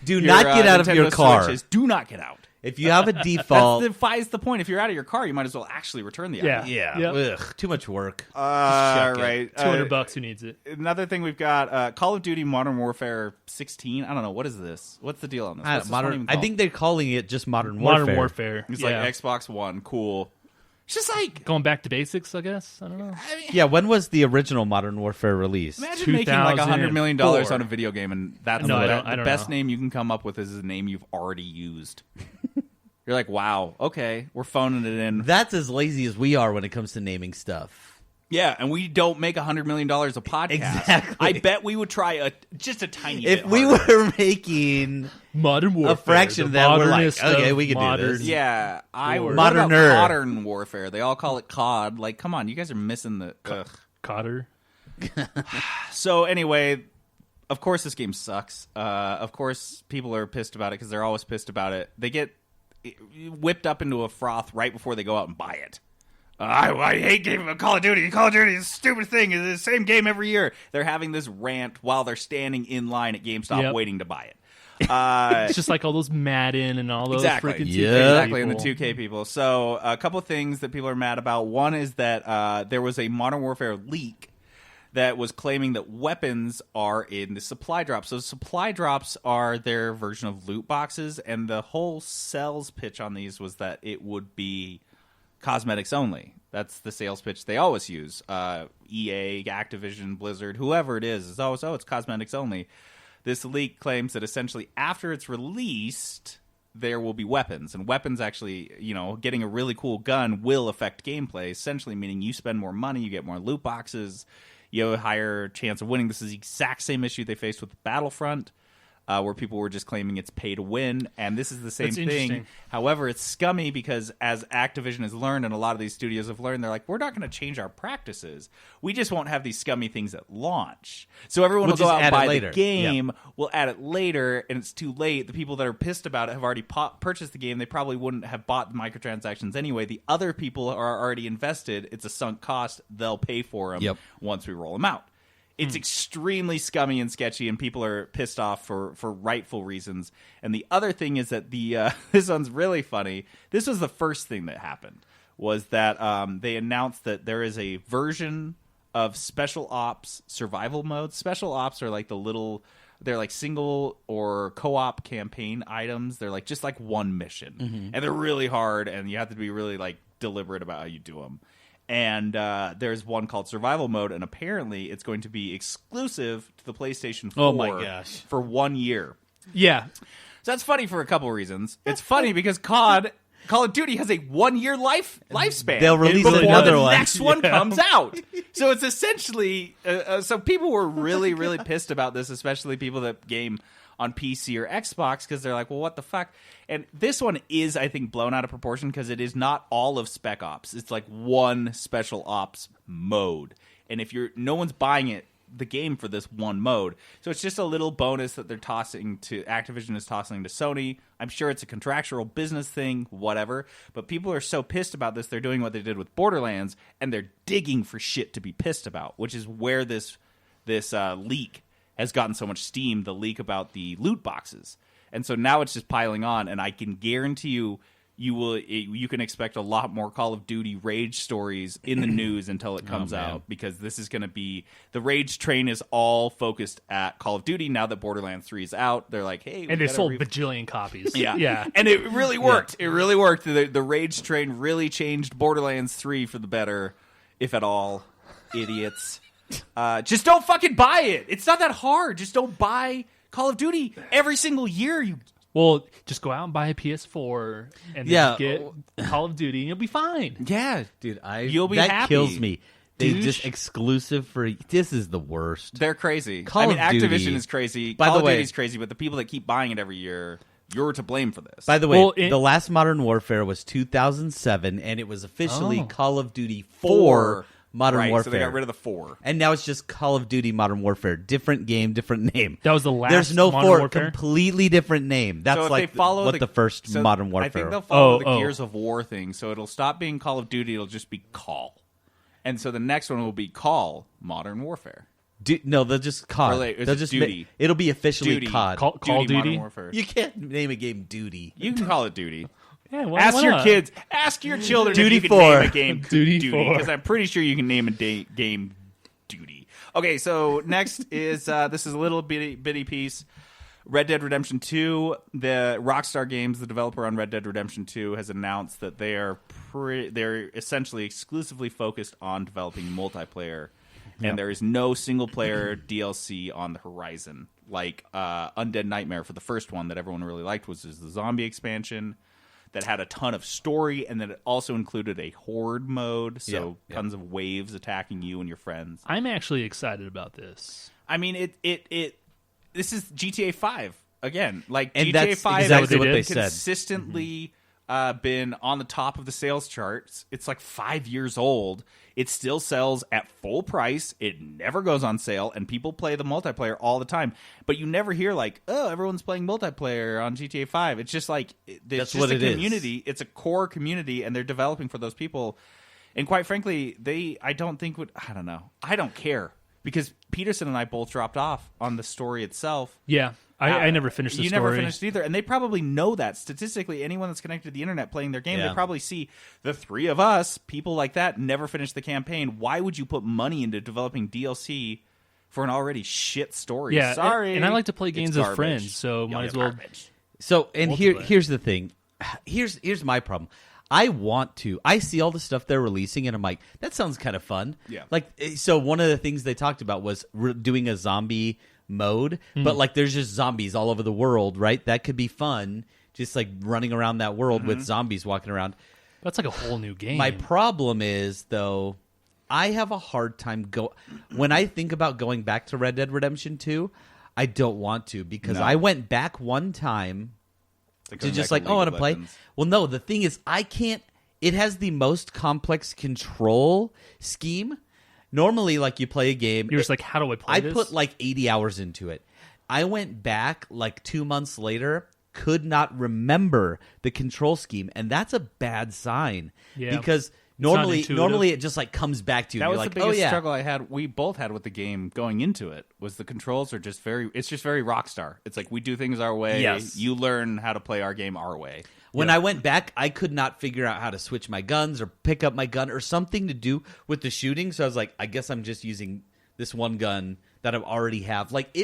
Do your, not get out of Nintendo your car. Switches. Do not get out. If you have a default, That defies the point. If you're out of your car, you might as well actually return the item. yeah, Yep. ugh, too much work. All right. $200 who needs it? Another thing we've got Call of Duty Modern Warfare 16. I don't know. What is this? What's the deal on this? What's this one even I called? think they're calling it just Modern Warfare. Modern Warfare. It's yeah. like Xbox One. Cool. It's just like, Going back to basics, I guess. I don't know. I mean, Yeah, when was the original Modern Warfare released? imagine making like $100 million 2004. on a video game, and that's No, I the, don't the best know. name you can come up with is a name you've already used. You're like, wow, okay, we're phoning it in. That's as lazy as we are when it comes to naming stuff. Yeah, and we don't make $100 million a podcast. Exactly. I bet we would try just a tiny If bit we harder. were making Modern Warfare. a fraction the of that, we're like, modernist okay, of we can do modern. this. Yeah, I War. what about Moderner. modern warfare. They all call it COD. Like, come on, you guys are missing the. Ugh. Cotter. So anyway, of course this game sucks. Of course people are pissed about it because they're always pissed about it. They get whipped up into a froth right before they go out and buy it. I hate Call of Duty. Call of Duty is a stupid thing. It's the same game every year. They're having this rant while they're standing in line at GameStop Yep. waiting to buy it. It's just like all those Madden and all those Exactly. freaking 2K Yeah. Exactly, and the people. 2K people. So a couple of things that people are mad about. One is that there was a Modern Warfare leak that was claiming that weapons are in the supply drops. So supply drops are their version of loot boxes, and the whole sales pitch on these was that it would be cosmetics only. That's the sales pitch they always use. EA, Activision, Blizzard, whoever it is always, it's cosmetics only. This leak claims that essentially after it's released, there will be weapons. And weapons actually, getting a really cool gun will affect gameplay, essentially meaning you spend more money, you get more loot boxes, you have a higher chance of winning. This is the exact same issue they faced with Battlefront, where people were just claiming it's pay to win, and this is the same That's thing. interesting. However, it's scummy because as Activision has learned, and a lot of these studios have learned, they're like, we're not going to change our practices. We just won't have these scummy things at launch. So everyone We'll will go just out and add it buy later. the game, we'll add it later, and it's too late. The people that are pissed about it have already purchased the game. They probably wouldn't have bought the microtransactions anyway. The other people are already invested. It's a sunk cost. They'll pay for them Yep. once we roll them out. It's extremely scummy and sketchy, and people are pissed off for rightful reasons. And the other thing is that this one's really funny. This was the first thing that happened, was that they announced that there is a version of Special Ops survival mode. Special Ops are like they're like single or co-op campaign items. They're like just like one mission, and they're really hard, and you have to be really like deliberate about how you do them. And there's one called Survival Mode, and apparently it's going to be exclusive to the PlayStation 4 Oh my gosh. for 1 year. Yeah. So that's funny for a couple of reasons. It's funny because Call of Duty has a 1 year lifespan. They'll release before another the one. next one comes out. So it's essentially so people were really, really pissed about this, especially people that game on PC or Xbox, because they're like, well, what the fuck? And this one is, I think, blown out of proportion because it is not all of Spec Ops. It's like one Special Ops mode. And if no one's buying the game for this one mode. So it's just a little bonus that they're tossing to, Activision is tossing to Sony. I'm sure it's a contractual business thing, whatever. But people are so pissed about this, they're doing what they did with Borderlands, and they're digging for shit to be pissed about, which is where this leak has gotten so much steam, the leak about the loot boxes. And so now it's just piling on, and I can guarantee you can expect a lot more Call of Duty rage stories in the news until it comes out, because this is going to be the rage train is all focused at Call of Duty now that Borderlands 3 is out. They're like, hey, And they sold bajillion copies. yeah. Yeah. And it really worked. It really worked. The rage train really changed Borderlands 3 for the better, if at all. Idiots. Just don't fucking buy it. It's not that hard. Just don't buy Call of Duty every single year. Well, just go out and buy a PS4 and then get Call of Duty, and you'll be fine. Yeah, Dude, you'll be that happy. kills me. They Douche. just exclusive for this is the worst. They're crazy. Call of Activision Duty. is crazy. By Call the of way- Duty's crazy, but the people that keep buying it every year, you're to blame for this. By the way, Well, the last Modern Warfare was 2007, and it was officially Oh. Call of Duty 4 Modern right, Warfare. so they got rid of the 4. And now it's just Call of Duty Modern Warfare. Different game, different name. That was the last There's no Modern 4, Warfare? completely different name. That's So if like they follow what the first so Modern I Warfare. think they'll follow the Oh. Gears of War thing, so it'll stop being Call of Duty. It'll just be Call, and so the next one will be Call Modern Warfare. No, they'll just COD. Or like, it's they'll just Duty. It'll be officially Duty. COD. Call Modern Duty. Warfare. You can't name a game Duty. You can call it Duty. Yeah, why Ask your not? kids. Ask your children Duty if you can 4. name a game Duty 4. because I'm pretty sure you can name a game Duty. Okay, so next is this is a little bitty piece. Red Dead Redemption 2. The Rockstar Games, the developer on Red Dead Redemption 2, has announced that they're essentially exclusively focused on developing multiplayer, and there is no single player DLC on the horizon. Like Undead Nightmare for the first one that everyone really liked was the zombie expansion that had a ton of story, and then it also included a horde mode, so tons of waves attacking you and your friends. I'm actually excited about this. I mean, this is GTA 5 again. Like And GTA that's 5 exactly has what they said. consistently been on the top of the sales charts. It's like 5 years old. It still sells at full price. It never goes on sale, and people play the multiplayer all the time. But you never hear like, oh, everyone's playing multiplayer on GTA 5. It's just like That's just what a it is. community. It's a core community, and they're developing for those people. And quite frankly, I don't know. I don't care. Because Peterson and I both dropped off on the story itself. Yeah, I never finished the You story. never finished either. And they probably know that. Statistically, anyone that's connected to the internet playing their game, Yeah. they probably see the three of us, people like that, never finished the campaign. Why would you put money into developing DLC for an already shit story? Yeah, Sorry. and I like to play It's games with garbage. friends, so might as well. So, and Multiplayer. here's the thing. Here's my problem. I see all the stuff they're releasing, and I'm like, that sounds kind of fun. Yeah. Like, so one of the things they talked about was doing a zombie mode, but like, there's just zombies all over the world, right? That could be fun, just like running around that world with zombies walking around. That's like a whole new game. My problem is, though, I have a hard time when I think about going back to Red Dead Redemption 2, I don't want to, because No. I went back one time Like to going just back like, I League want of to play. Legends. Well, no, the thing is, I can't. It has the most complex control scheme. Normally, like, you play a game. You're just like, how do I play I this? put like 80 hours into it. I went back like 2 months later, could not remember the control scheme, and that's a bad sign. Yeah. Because not normally intuitive. it just like comes back to you. That and was you're the like, biggest oh yeah. struggle I had. We both had with the game going into it. Was the controls are just it's just very Rockstar. It's like we do things our way. Yes. You learn how to play our game our way. When I went back, I could not figure out how to switch my guns or pick up my gun or something to do with the shooting. So I was like, I guess I'm just using this one gun that I already have. Like,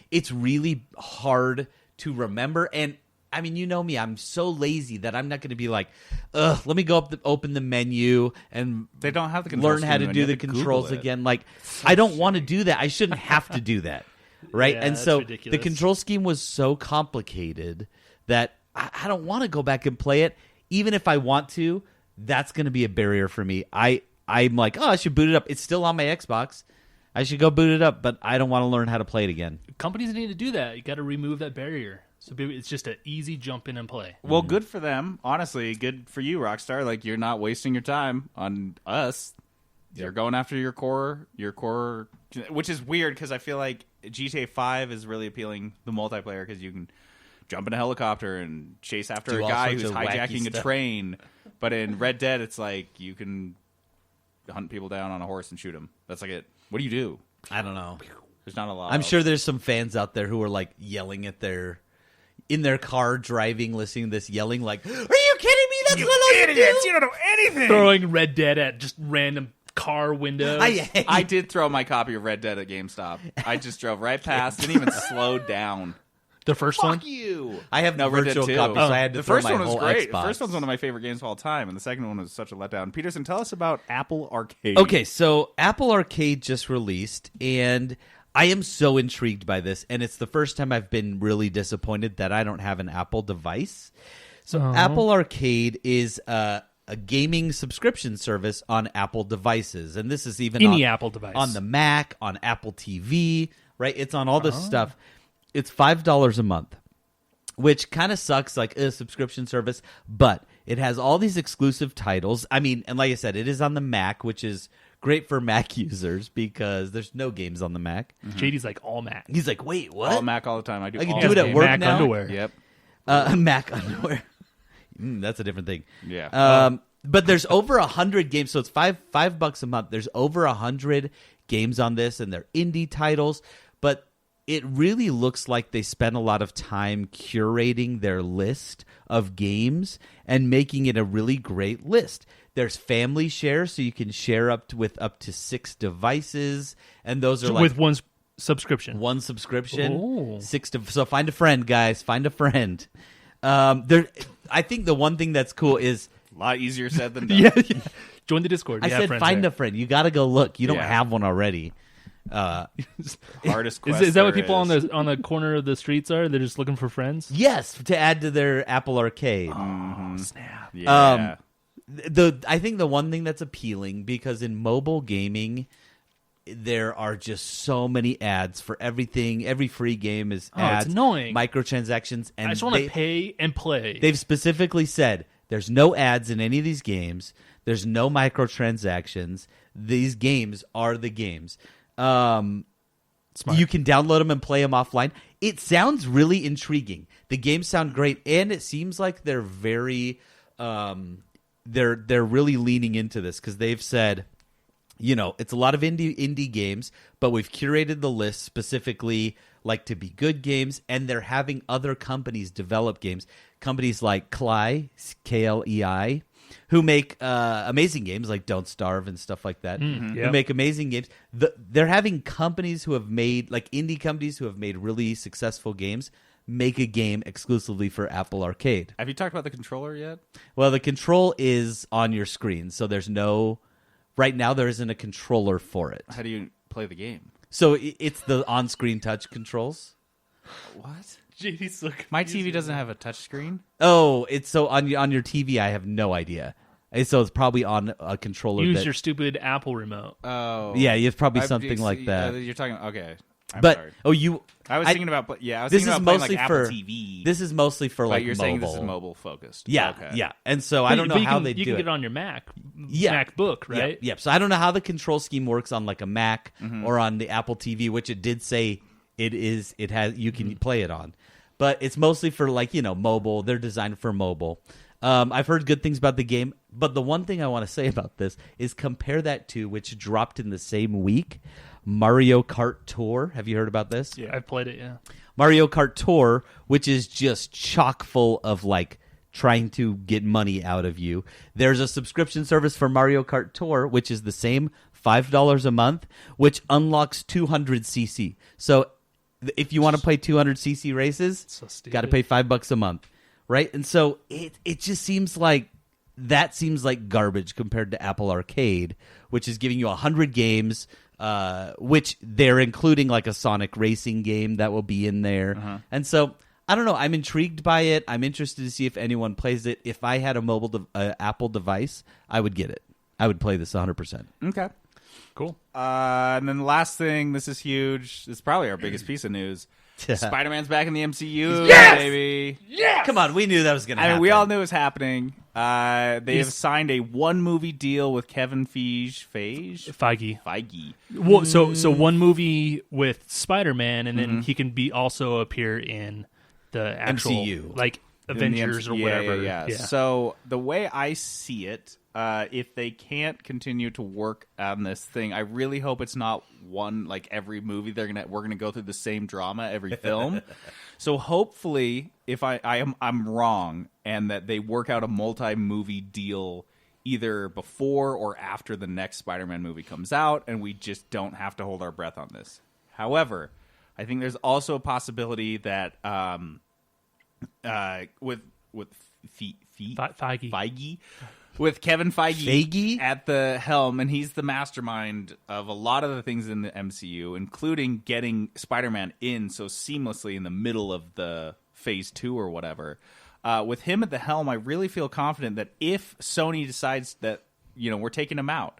it's really hard to remember. And I mean, you know me, I'm so lazy that I'm not going to be like, let me go open the menu and They don't have the control learn how to scheme, and do you the have to Google controls it. again. Like, I don't want to do that. I shouldn't have to do that. Right. Yeah, and that's so ridiculous. the control scheme was so complicated that I don't want to go back and play it. Even if I want to, that's going to be a barrier for me. I'm like, I should boot it up. It's still on my Xbox. I should go boot it up, but I don't want to learn how to play it again. Companies need to do that. You got to remove that barrier. So it's just an easy jump in and play. Well, good for them. Honestly, good for you, Rockstar. Like, you're not wasting your time on us. You're going after your core, which is weird because I feel like GTA 5 is really appealing the multiplayer because you can jump in a helicopter and chase after Do a all guy sorts who's of wacky hijacking a stuff. train. But in Red Dead, it's like you can hunt people down on a horse and shoot them. That's like it. What do you do? I don't know. There's not a lot. I'm else. sure there's some fans out there who are like yelling at in their car driving, listening to this, yelling like, "Are you kidding me? That's what I do." You don't know anything. Throwing Red Dead at just random car windows. I did throw my copy of Red Dead at GameStop. I just drove right past, didn't even slow down. the first one? Fuck you. I have No, Red Dead virtual 2. copies, so I had to The throw first my one was whole great. Xbox. The first one's one of my favorite games of all time, and the second one was such a letdown. Peterson, tell us about Apple Arcade. Okay, so Apple Arcade just released, and I am so intrigued by this, and it's the first time I've been really disappointed that I don't have an Apple device. So Apple Arcade is a gaming subscription service on Apple devices, and this is even Any on, Apple device. on the Mac, on Apple TV, right? It's on all this stuff. It's $5 a month, which kind of sucks, like a subscription service, but it has all these exclusive titles. I mean, and like I said, it is on the Mac, which is great for Mac users because there's no games on the Mac. JD's like all Mac. He's like, wait, what? All Mac all the time. I do. I can all do it the at game. work Mac now? underwear. Yep. Mac underwear. That's a different thing. Yeah. But there's over 100 games, so it's $5 a month. There's over 100 games on this, and they're indie titles. But it really looks like they spent a lot of time curating their list of games and making it a really great list. There's family share, so you can share up to 6 devices, and those are like with one subscription. One subscription. Oh. So find a friend, guys. Find a friend. I think the one thing that's cool is A lot easier said than done. Yeah. Join the Discord. I We have said friends find there. a friend. You got to go look. You don't Yeah. have one already. Hardest quest Is that what there people is. on the corner of the streets are? They're just looking for friends. Yes, to add to their Apple Arcade. Oh, snap! Yeah. I think the one thing that's appealing, because in mobile gaming there are just so many ads for everything. Every free game is Oh, it's ads, annoying. microtransactions, and I just want to pay and play. They've specifically said there's no ads in any of these games. There's no microtransactions. These games are the games. Smart. You can download them and play them offline. It sounds really intriguing. The games sound great, and it seems like they're very, they're really leaning into this, because they've said, you know, it's a lot of indie games, but we've curated the list specifically like to be good games, and they're having other companies develop games. Companies like Klei, Klei, who make amazing games like Don't Starve and stuff like that. Who Yep. make amazing games. They're having companies who have made, like indie companies who have made really successful games, make a game exclusively for Apple Arcade. Have you talked about the controller yet? Well, the control is on your screen, so there's no... Right now, there isn't a controller for it. How do you play the game? So it's the on-screen touch controls. What? JD's so My TV doesn't have a touch screen. Oh, it's so on your TV. I have no idea. So it's probably on a controller. Use that, your stupid Apple remote. Oh, yeah, it's probably I- something like that. You're talking. Okay, I'm But sorry. I was thinking about. Yeah, I was this thinking is about playing mostly like for Apple TV. This is mostly for but like you're mobile. saying this is mobile focused. Yeah, Okay. yeah. And so I don't know But you how can, they you do can it. get it on your Mac. Yeah. MacBook, right? Yep. So I don't know how the control scheme works on like a Mac or on the Apple TV, which it did say it is. It has you can play it on, but it's mostly for like mobile. They're designed for mobile. I've heard good things about the game, but the one thing I want to say about this is compare that to which dropped in the same week, Mario Kart Tour. Have you heard about this? Yeah, I've played it. Yeah. Mario Kart Tour, which is just chock full of like trying to get money out of you. There's a subscription service for Mario Kart Tour, which is the same $5 a month, which unlocks 200cc. So if you want to play 200cc races, So stupid. got to pay $5 a month, right? And so it just seems like that seems like garbage compared to Apple Arcade, which is giving you 100 games. Which they're including like a Sonic racing game that will be in there. And so, I don't know. I'm intrigued by it. I'm interested to see if anyone plays it. If I had a mobile Apple device, I would get it. I would play this 100%. Okay. Cool. And then the last thing, this is huge. This is probably our biggest piece of news. Spider-Man's back in the MCU, baby. Come on, we knew that was going to I happen. mean, we all knew it was happening. They have signed a one-movie deal with Kevin Feige. Feige. Well, so one movie with Spider-Man, and then he can also appear in the actual MCU. like Avengers or whatever. Yeah. So the way I see it, if they can't continue to work on this thing, I really hope it's not one like every movie we're gonna go through the same drama every film. So hopefully, if I'm wrong, and that they work out a multi-movie deal either before or after the next Spider-Man movie comes out, and we just don't have to hold our breath on this. However, I think there's also a possibility that with Feige, with Kevin Feige at the helm, and he's the mastermind of a lot of the things in the MCU, including getting Spider-Man in so seamlessly in the middle of the Phase 2 or whatever. With him at the helm, I really feel confident that if Sony decides that we're taking him out,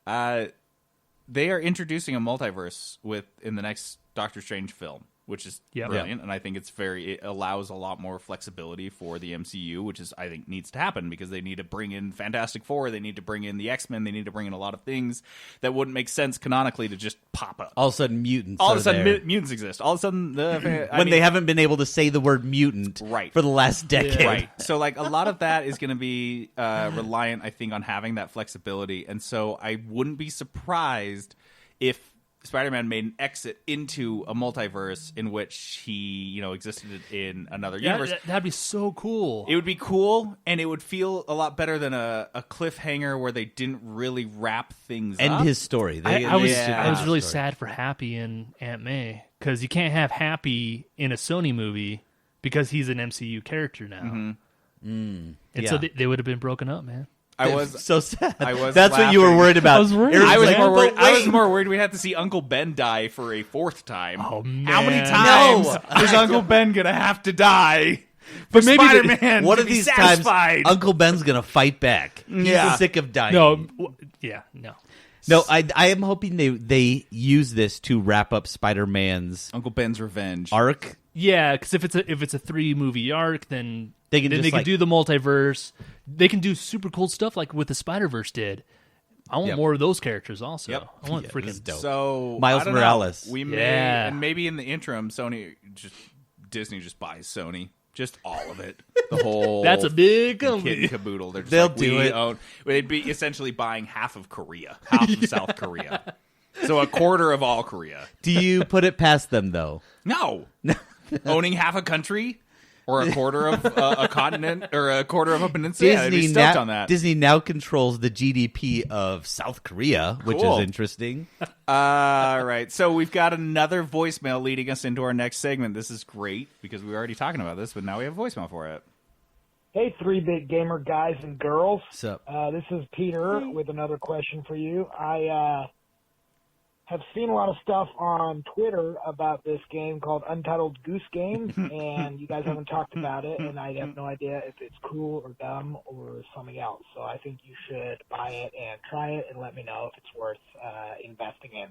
they are introducing a multiverse in the next Doctor Strange film. which is Yep. brilliant, and I think it allows a lot more flexibility for the MCU, which is I think needs to happen because they need to bring in Fantastic Four, they need to bring in the X-Men, they need to bring in a lot of things that wouldn't make sense canonically to just pop up. All of a sudden, mutants. All of are a sudden, there. mutants exist. All of a sudden, when they haven't been able to say the word mutant Right. for the last decade. Right. So, like, a lot of that is going to be reliant, I think, on having that flexibility. And so I wouldn't be surprised if Spider-Man made an exit into a multiverse in which he, existed in another universe. That'd be so cool. It would be cool, and it would feel a lot better than a cliffhanger where they didn't really wrap things End up. his story. I was Yeah. really sad for Happy in Aunt May because you can't have Happy in a Sony movie because he's an MCU character now. Mm-hmm. And Yeah. so they would have been broken up, man. I was so sad. I was That's what you were laughing. worried about. I was worried. Eric's I was like, more worried. "But I was wait." more worried we'd have to see Uncle Ben die for a fourth time. Oh, How many man. times No. is Uncle Ben gonna have to die? But maybe the- Spider-Man One to of be these satisfied. times, Uncle Ben's gonna fight back. He's Yeah. sick of dying. No, No, I am hoping they use this to wrap up Spider-Man's Uncle Ben's revenge. arc. yeah, because if it's a 3-movie arc, then They can just, can like- do the multiverse. They can do super cool stuff like what the Spider-Verse did. I want Yep. more of those characters also. Yep. I want Yeah, this is freaking dope. So Miles I don't know. Morales. We may, Yeah. and maybe in the interim, Disney just buys Sony, just all of it, the whole. That's a big kit company. and caboodle. They're just They'll like, do we it. Own, they'd be essentially buying half of Korea, half of South Korea, so a quarter of all Korea. Do you put it past them though? No, owning half a country or a quarter of a continent or a quarter of a peninsula. Yeah, I'd be stoked on that. Disney now controls the GDP of South Korea, which Cool. is interesting. All right. So we've got another voicemail leading us into our next segment. This is great because we were already talking about this, but now we have a voicemail for it. Hey, 3-bit gamer guys and girls. So This is Peter with another question for you. I have seen a lot of stuff on Twitter about this game called Untitled Goose Game, and you guys haven't talked about it, and I have no idea if it's cool or dumb or something else. So I think you should buy it and try it and let me know if it's worth investing in.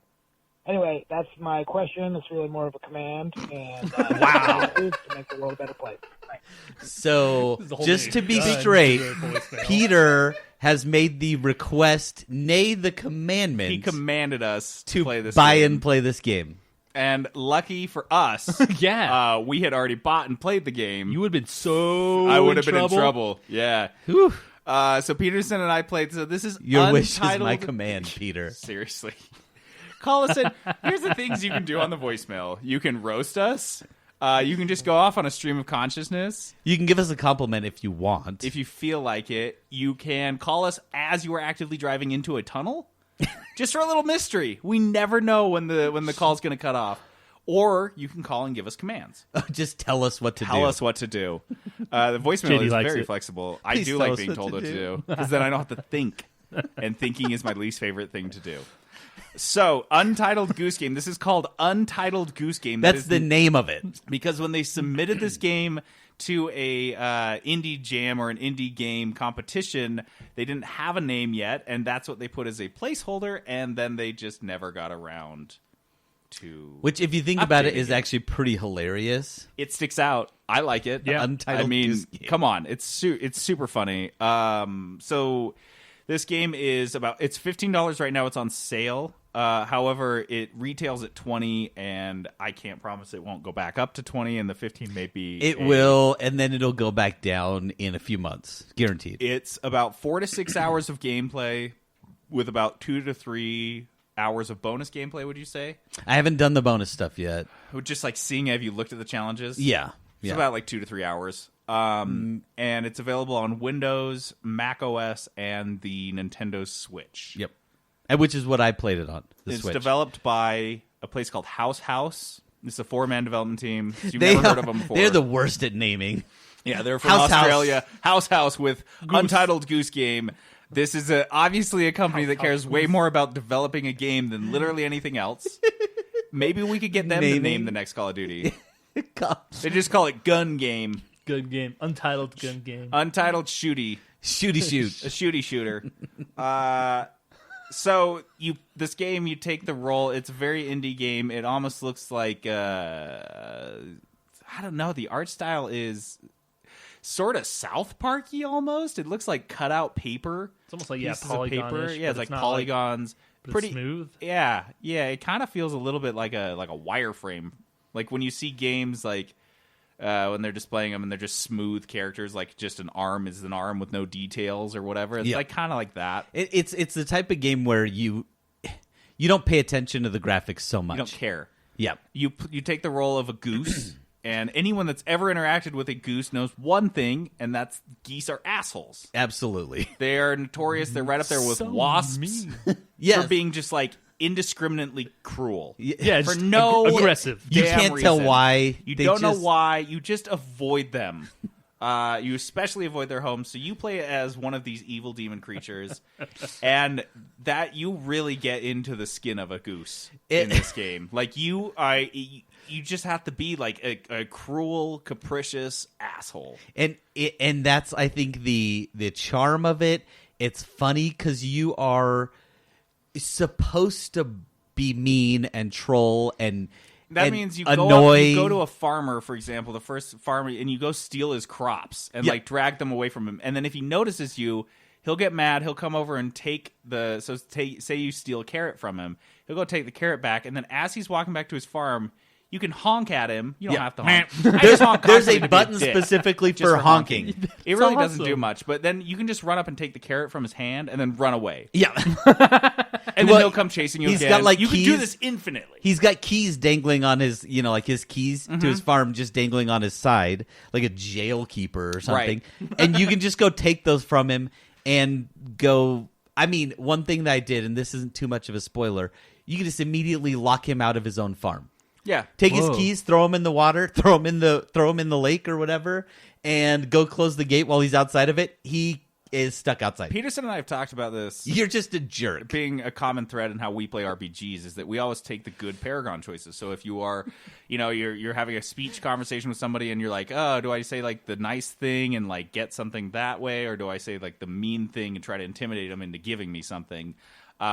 Anyway, that's my question. It's really more of a command, and wow, to make the world a better place. Thanks. So the whole just thing. to be Done. straight, Do a voicemail. Peter has made the request, nay the commandment, He commanded us to play this buy game. and play this game. And lucky for us, Yeah. we had already bought and played the game. You would have been so I would have in been in trouble. Yeah. Whew. So Peterson and I played. So this is Your wish is Untitled- my command, Peter. Seriously. Call us in. Here's the things you can do on the voicemail. You can roast us. You can just go off on a stream of consciousness. You can give us a compliment if you want. If you feel like it, you can call us as you are actively driving into a tunnel. Just for a little mystery. We never know when the call's going to cut off. Or you can call and give us commands. Just tell us what to do. Tell us what to do. The voicemail JD is likes very it. flexible. I Please do tell like us being what told to what to do. do because then I don't have to think. And thinking is my least favorite thing to do. So, Untitled Goose Game. This is called Untitled Goose Game. That That's is the name of it. because when they submitted this game to a indie jam or an indie game competition, they didn't have a name yet, and that's what they put as a placeholder, and then they just never got around to. Which, if you think about it, Updating is it. actually pretty hilarious. It sticks out. I like it. Yeah. Untitled I mean, Goose Game. come on, it's super funny. So this game is it's $15 right now. It's on sale. However, it retails at $20, and I can't promise it won't go back up to $20, and the $15 may be. It will, and then it'll go back down in a few months, guaranteed. It's about 4 to 6 hours of gameplay, with about 2 to 3 hours of bonus gameplay. Would you say? I haven't done the bonus stuff yet. Just like seeing, have you looked at the challenges? Yeah, It's yeah. about like 2 to 3 hours. And it's available on Windows, Mac OS, and the Nintendo Switch. Yep. And which is what I played it on. The It's Switch. developed by a place called House. It's a 4-man development team. So you've never heard of them before. They're the worst at naming. Yeah, they're from House Australia. House with Untitled Goose Game. This is obviously a company that cares way more about developing a game than literally anything else. Maybe we could get them to Naming. name the next Call of Duty. God. They just call it Gun Game. Good game. Untitled gun game. Untitled Shooty. Shooty shoot. A shooty shooter. So this game, you take the role. It's a very indie game. It almost looks like I don't know. The art style is sort of South Parky almost. It looks like cutout paper. It's almost like pieces of polygon-ish, paper. Yeah, it's but like not polygons. but it's Pretty smooth. Yeah. It kind of feels a little bit like a wireframe. Like when you see games like when they're displaying them and they're just smooth characters, like just an arm is an arm with no details or whatever. It's like kind of like that. It's the type of game where you don't pay attention to the graphics so much. You don't care. Yeah. You take the role of a goose. And anyone that's ever interacted with a goose knows one thing, and that's geese are assholes. Absolutely. They are notorious. They're right up there with So wasps mean. Yes. for being just like indiscriminately cruel. Yeah, For just no aggressive. You damn can't tell reason. why. You They don't know just- why. You just avoid them. You especially avoid their homes. So you play as one of these evil demon creatures, and that you really get into the skin of a goose in this game. Like you just have to be like a cruel, capricious asshole. And that's, I think, the charm of it. It's funny because you are supposed to be mean and troll and That and means you annoy. go to a farmer, for example, the first farmer, and you go steal his crops and like drag them away from him. And then if he notices you, he'll get mad. He'll come over and take say you steal a carrot from him. He'll go take the carrot back, and then as he's walking back to his farm, you can honk at him. You don't have to honk. I just honk There's constantly a to be button dick. specifically Just for honking. It really doesn't awesome. do much, but then you can just run up and take the carrot from his hand and then run away. Yeah. And then Well, he'll come chasing you he's again. got, like, you can do keys. this infinitely. He's got keys dangling on his, like his keys to his farm just dangling on his side, like a jail keeper or something. And you can just go take those from him and go. I mean, one thing that I did, and this isn't too much of a spoiler, you can just immediately lock him out of his own farm. Yeah. Take his Whoa. keys, throw him in the water, throw him in the lake or whatever, and go close the gate while he's outside of it. He is stuck outside. Peterson and I have talked about this. You're just a jerk. Being a common thread in how we play RPGs is that we always take the good Paragon choices. So if you are, you're having a speech conversation with somebody and you're like, oh, do I say like the nice thing and like get something that way, or do I say like the mean thing and try to intimidate them into giving me something?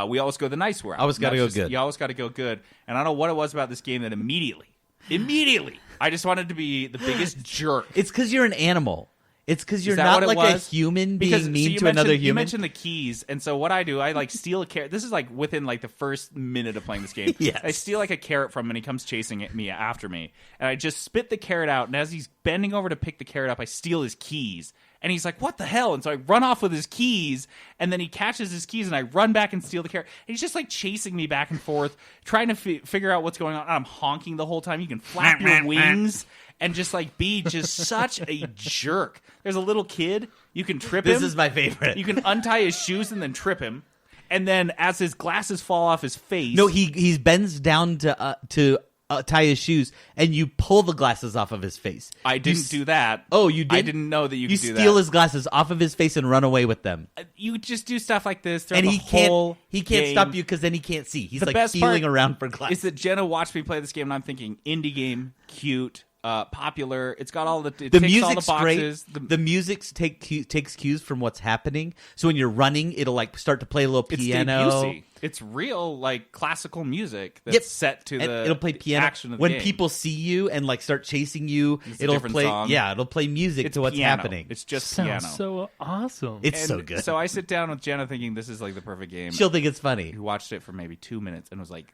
We always go the nice route. Always gotta go good. You always got to go good. And I don't know what it was about this game that immediately, I just wanted to be the biggest jerk. It's because you're an animal. It's because you're Is that not what it like a was? human being Because, mean you to another mentioned- You human. mentioned the keys, and so what I do, I like steal a carrot. This is like within like the first minute of playing this game. Yes. I steal like a carrot from him, and he comes chasing me after me, and I just spit the carrot out. And as he's bending over to pick the carrot up, I steal his keys, and he's like, "What the hell?" And so I run off with his keys, and then he catches his keys, and I run back and steal the carrot. And he's just like chasing me back and forth, trying to figure out what's going on. And I'm honking the whole time. You can flap your wings. And just like be just such a jerk. There's a little kid. You can trip him. This is my favorite. You can untie his shoes and then trip him. And then as his glasses fall off his face. No, he bends down to tie his shoes, and you pull the glasses off of his face. I didn't do that. Oh, you did? I didn't know that you could do that. steal his glasses off of his face and run away with them. You just do stuff like this. throughout And the whole he can't game. stop you because then he can't see. He's The like best feeling part around for glasses. Is that Jenna watched me play this game, and I'm thinking indie game, cute, popular. It's got all the the ticks music's all the boxes. great. The music takes cues from what's happening. So when you're running, it'll like start to play a little It's piano. Debussy. It's real like classical music that's set to And the it'll play piano action of the when game. people see you and like start chasing you. It's a It'll different play. song. Yeah, it'll play music It's to what's piano. happening. It's just Sounds piano. so awesome. It's And so good. So I sit down with Jenna thinking this is like the perfect game. She'll think it's funny. Who watched it for maybe 2 minutes and was like,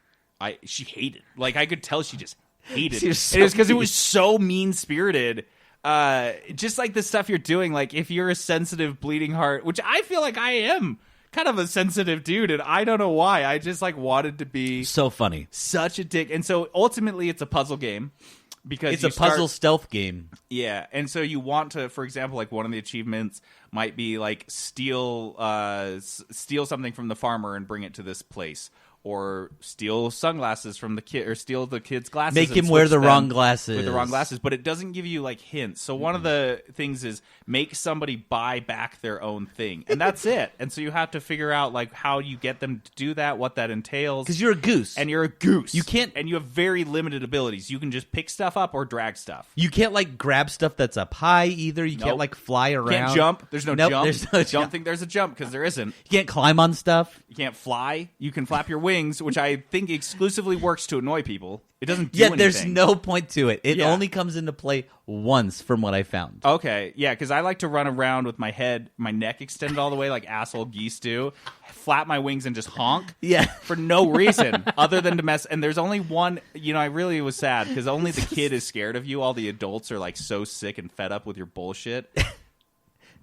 she hated. Like I could tell she just hated. She was it so was because it mean. was so mean spirited. Just like the stuff you're doing. Like if you're a sensitive bleeding heart, which I feel like I am, kind of a sensitive dude, and I don't know why. I just like wanted to be So funny. such a dick. And so ultimately, it's a puzzle game. Because It's you a puzzle start- stealth game. yeah, and so you want to, for example, like one of the achievements might be like steal something from the farmer and bring it to this place, or steal sunglasses from the kid, or steal the kid's glasses. Make and him wear switch the them wrong glasses. with the wrong glasses. But it doesn't give you like hints. So one of the things is make somebody buy back their own thing, and that's it. And so you have to figure out like how you get them to do that, what that entails. Because you're a goose. And you're a goose. You can't- and you have very limited abilities. You can just pick stuff up or drag stuff. You can't like grab stuff that's up high either. You can't Nope. like fly around. Can't jump. There's no Nope, jump. there's no Don't jump. think there's a jump because there isn't. You can't climb on stuff. You can't fly. You can flap your wings, which I think exclusively works to annoy people. It doesn't do Yeah, anything. there's no point to it. It Yeah. only comes into play once, from what I found. Okay, yeah, because I like to run around with my head, my neck extended all the way like asshole geese do, flap my wings and just honk. Yeah. For no reason other than to mess. And there's only one, I really was sad because only the kid is scared of you. All the adults are like so sick and fed up with your bullshit.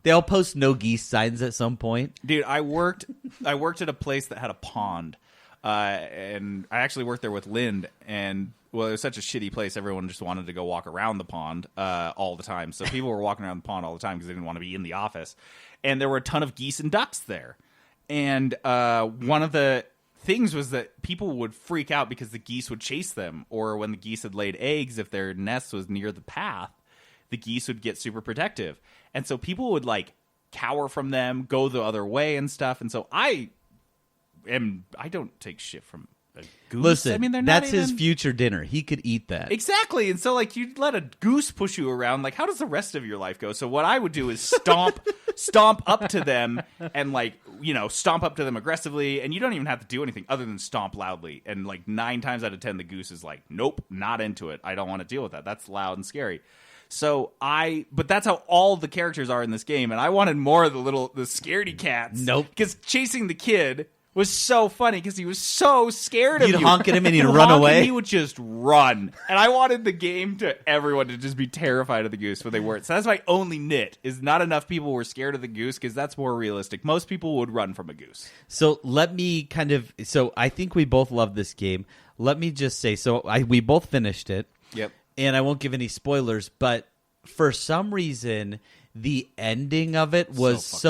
They all post no geese signs at some point. Dude, I worked at a place that had a pond. And I actually worked there with Lind, and well, it was such a shitty place. Everyone just wanted to go walk around the pond all the time. So people were walking around the pond all the time because they didn't want to be in the office. And there were a ton of geese and ducks there. And one of the things was that people would freak out because the geese would chase them, or when the geese had laid eggs, if their nest was near the path, the geese would get super protective. And so people would like cower from them, go the other way and stuff. And so I don't take shit from a goose. Listen, I mean, they're not that's his even... future dinner. He could eat that. Exactly. And so, like, you let a goose push you around. Like, how does the rest of your life go? So what I would do is stomp up to them and, like, stomp up to them aggressively. And you don't even have to do anything other than stomp loudly. And, like, 9 times out of 10, the goose is like, nope, not into it. I don't want to deal with that. That's loud and scary. So but that's how all the characters are in this game. And I wanted more of the scaredy cats. Nope. Because chasing the kid was so funny because he was so scared of you. You'd honk at him and he'd You'd run honk away. And he would just run. And I wanted the game everyone to just be terrified of the goose, but they weren't. So that's my only nit, is not enough people were scared of the goose because that's more realistic. Most people would run from a goose. So I think we both love this game. Let me just say, we both finished it. Yep. And I won't give any spoilers, but for some reason, the ending of it was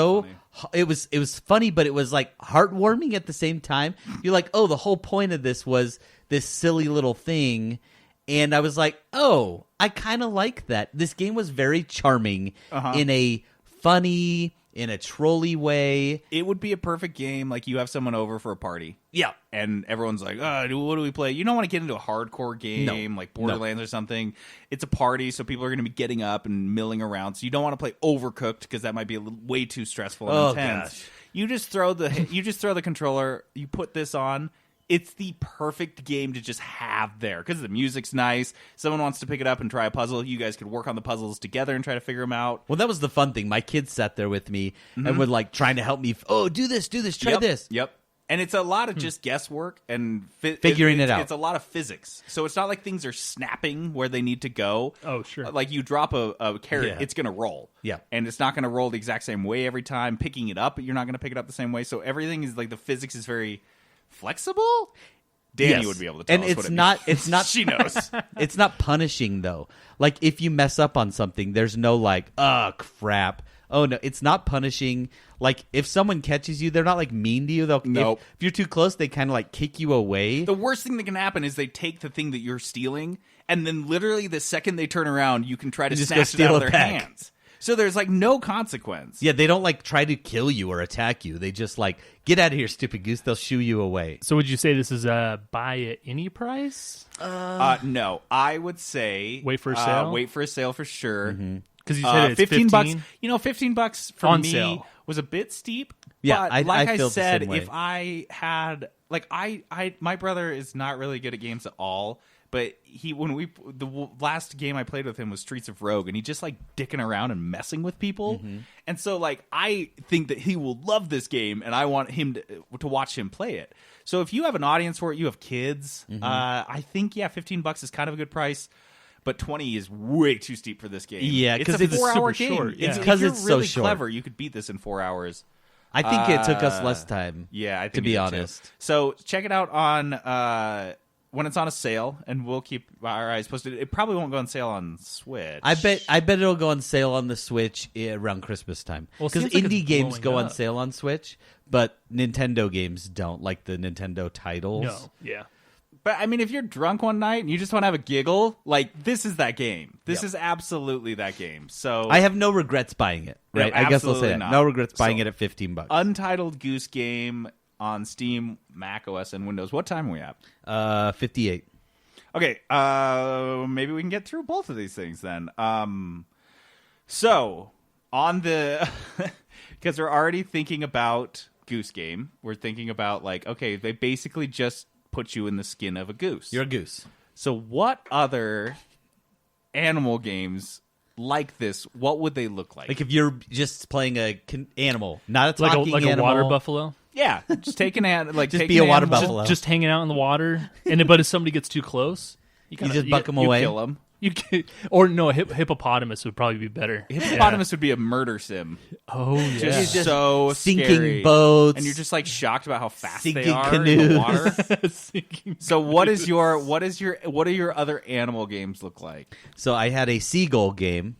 it was funny, but it was like heartwarming at the same time. You're like, oh, the whole point of this was this silly little thing. And I was like, oh, I kind of like that. This game was very charming in a funny, in a trolly way. It would be a perfect game. Like, you have someone over for a party. Yeah. And everyone's like, oh, what do we play? You don't want to get into a hardcore game like Borderlands or something. It's a party, so people are going to be getting up and milling around. So you don't want to play Overcooked because that might be way too stressful and intense. Gosh. You just throw the controller, you put this on. It's the perfect game to just have there because the music's nice. Someone wants to pick it up and try a puzzle. You guys could work on the puzzles together and try to figure them out. Well, that was the fun thing. My kids sat there with me and would like trying to help me. Oh, do this, try this. Yep. And it's a lot of just guesswork and figuring it out. It's a lot of physics. So it's not like things are snapping where they need to go. Oh, sure. Like you drop a carrot, it's going to roll. Yeah. And it's not going to roll the exact same way every time. Picking it up, you're not going to pick it up the same way. So everything is like the physics is very flexible. Danny Yes. would be able to tell and us it's what it not, means. it's not. She knows. It's not punishing though. Like if you mess up on something, there's no like, oh crap. Oh no, it's not punishing. Like if someone catches you, they're not like mean to you. They'll Nope. if you're too close, they kind of like kick you away. The worst thing that can happen is they take the thing that you're stealing, and then literally the second they turn around, you can try to just snatch go it steal out of it their back. hands. So there's like no consequence. Yeah, they don't like try to kill you or attack you. They just like get out of here, stupid goose. They'll shoo you away. So would you say this is a buy at any price? No, I would say Wait for a sale? Wait for a sale for sure. Because you said it's 15 bucks. $15 for On me sale. was a bit steep. Yeah, but I like I feel the said, same way. if I had my brother is not really good at games at all. But the last game I played with him was Streets of Rogue, and he just like dicking around and messing with people. And so like I think that he will love this game, and I want him to watch him play it. So if you have an audience for it, you have kids, I think $15 is kind of a good price. But 20 is way too steep for this game. Yeah, 'cause it's a it's 4-hour super game. short, yeah. If 'Cause you're it's so really short. clever, you could beat this in 4 hours. I think it took us less time. Yeah, I think to be it did too. honest. So check it out on when it's on a sale, and we'll keep our eyes posted. It probably won't go on sale on Switch. I bet it'll go on sale on the Switch around Christmas time Well, it because seems like indie it's games blowing go on up. sale on Switch. but Nintendo games don't, like the Nintendo titles. No, yeah. But I mean, if you're drunk one night and you just want to have a giggle, like this is that game. This is absolutely that game. So I have no regrets buying it. No, Right? I guess I'll absolutely say that. not. No regrets buying So- it at $15. Untitled Goose Game on Steam, Mac OS, and Windows. What time are we at? 58. Okay, maybe we can get through both of these things then. So on the because we're already thinking about Goose Game. We're thinking about like, okay, they basically just put you in the skin of a goose. You're a goose. So what other animal games like this? What would they look like? Like if you're just playing a animal, not a Like talking a animal. water buffalo. yeah, just take an like Just take be a an water animal, buffalo. Just hanging out in the water, but if somebody gets too close, You just buck them You away. kill them. You can, or no, a hippopotamus would probably be better. Hippopotamus would be a murder sim. Oh yeah. Just Just so sinking scary. boats. and you're just like shocked about how fast they Sinking are in canoes. the water. So what are your other animal games look like? So I had a seagull game.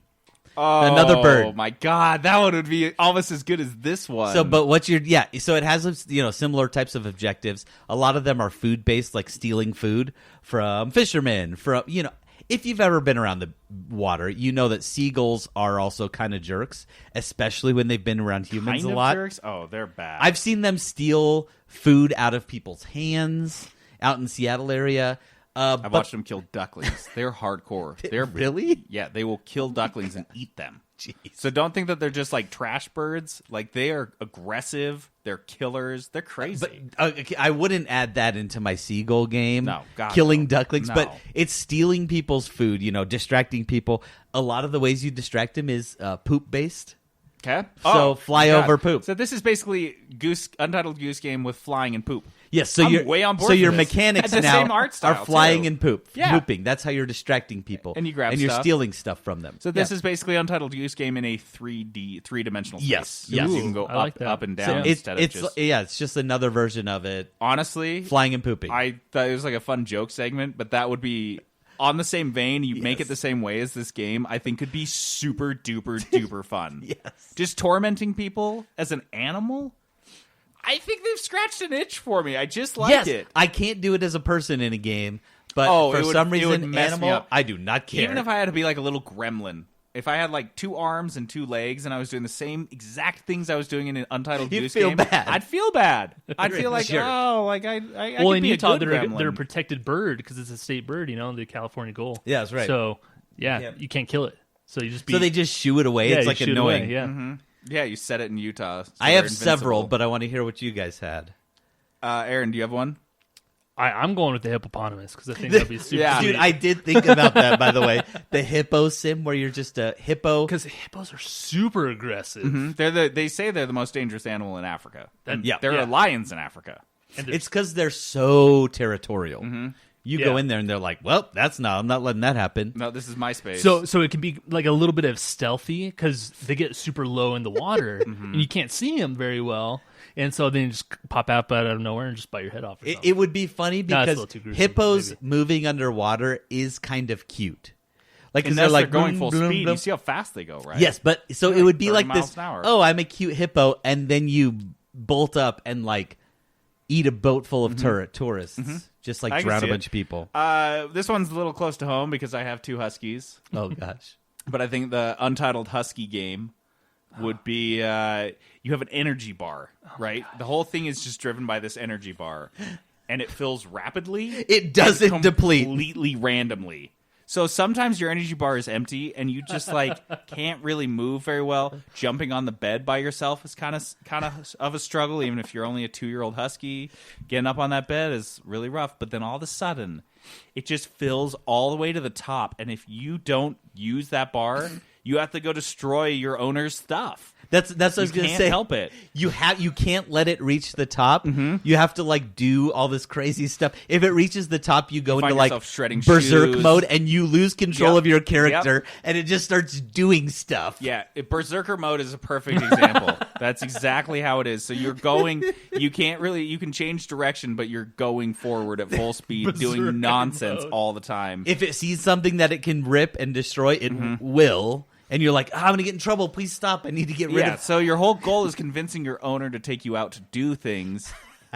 Oh, Another bird. Oh my god, that one would be almost as good as this one. So, but so it has similar types of objectives. A lot of them are food based, like stealing food from fishermen. If you've ever been around the water, you know that seagulls are also kind of jerks, especially when they've been around humans kind a of lot. jerks? Oh, they're bad. I've seen them steal food out of people's hands out in Seattle area. I've watched them kill ducklings. They're hardcore. They're Really? Yeah, they will kill ducklings and eat them. So don't think that they're just like trash birds. Like they are aggressive. They're killers. They're crazy. But I wouldn't add that into my seagull game. No, God, killing no. ducklings, No. but it's stealing people's food. Distracting people. A lot of the ways you distract them is poop based. Okay. So fly God. over poop. So this is basically Untitled Goose Game with flying and poop. Yes, so I'm you're way on board So for your this. mechanics That's the now same art style, are flying too. and poop, Yeah. pooping. That's how you're distracting people, And you grab and you're stuff. stealing stuff from them. So this is basically Untitled Goose Game in a three-dimensional space. Yes, So yes. you can go I like that. up and So down instead of just. it's just another version of it, Honestly, flying and pooping. I thought it was like a fun joke segment, but that would be on the same vein. You make it Yes. the same way as this game. I think could be super duper duper fun. Yes. Just tormenting people as an animal. I think they've scratched an itch for me. I just like yes, it. I can't do it as a person in a game, but Oh, for it would- some it would reason, mess me animal, up. I do not care. Even if I had to be like a little gremlin. If I had like 2 arms and 2 legs and I was doing the same exact things I was doing in an Untitled You'd Goose feel Game, bad. I'd feel bad. I'd feel like, Sure. oh, like I Well, could in be Utah, a good they're gremlin. a protected bird because it's a state bird. The California goal. Yeah, that's right. So Yeah. you can't kill it. So you just be. so they just shoo it away. yeah, It's you like shoot it annoying. away, yeah. Yeah, you said it in Utah. so I they're have several, invincible. but I want to hear what you guys had. Aaron, do you have one? I'm going with the hippopotamus because I think that'd be super. Yeah. Dude, I did think about that, by the way. The hippo sim, where you're just a hippo. because hippos are super aggressive. They say they're the most dangerous animal in Africa. And Yeah. there Yeah. are lions in Africa. And It's because they're so territorial. You go Yeah. in there and they're like, "Well, I'm not letting that happen." No, this is my space. so it can be like a little bit of stealthy because they get super low in the water and you can't see them very well, and so then you just pop out of nowhere and just bite your head off. Or It, something. it would be funny No, it's a because little too gruesome, hippos maybe. moving underwater is kind of cute. Like, 'cause Unless they're like going bloom, full bloom, speed. bloom. You see how fast they go, right? Yes, but so They're it would like be 30 like miles this. an hour. Oh, I'm a cute hippo, and then you bolt up and like eat a boat full of tourists, just like I can drown a see it. bunch of people. This one's a little close to home because I have 2 huskies. Oh gosh. But I think the Untitled Husky game would be you have an energy bar, right? The whole thing is just driven by this energy bar, and it fills rapidly. It doesn't and deplete. completely randomly. So sometimes your energy bar is empty, and you just like can't really move very well. Jumping on the bed by yourself is kind of a struggle, even if you're only a 2-year-old husky. Getting up on that bed is really rough. But then all of a sudden, it just fills all the way to the top, and if you don't use that bar, you have to go destroy your owner's stuff. That's what I was You gonna can't say. help it. You can't let it reach the top. You have to like do all this crazy stuff. If it reaches the top, you go find into like yourself shredding berserk shoes. mode, and you lose control Yep. of your character, and it just starts doing stuff. Yeah, Berserker mode is a perfect example. That's exactly how it is. So you're going, you can change direction, but you're going forward at full speed, Berserker doing nonsense mode. all the time. If it sees something that it can rip and destroy, it will. and you're like, I'm gonna get in trouble. Please stop. I need to get rid Yeah, of. so your whole goal is convincing your owner to take you out to do things.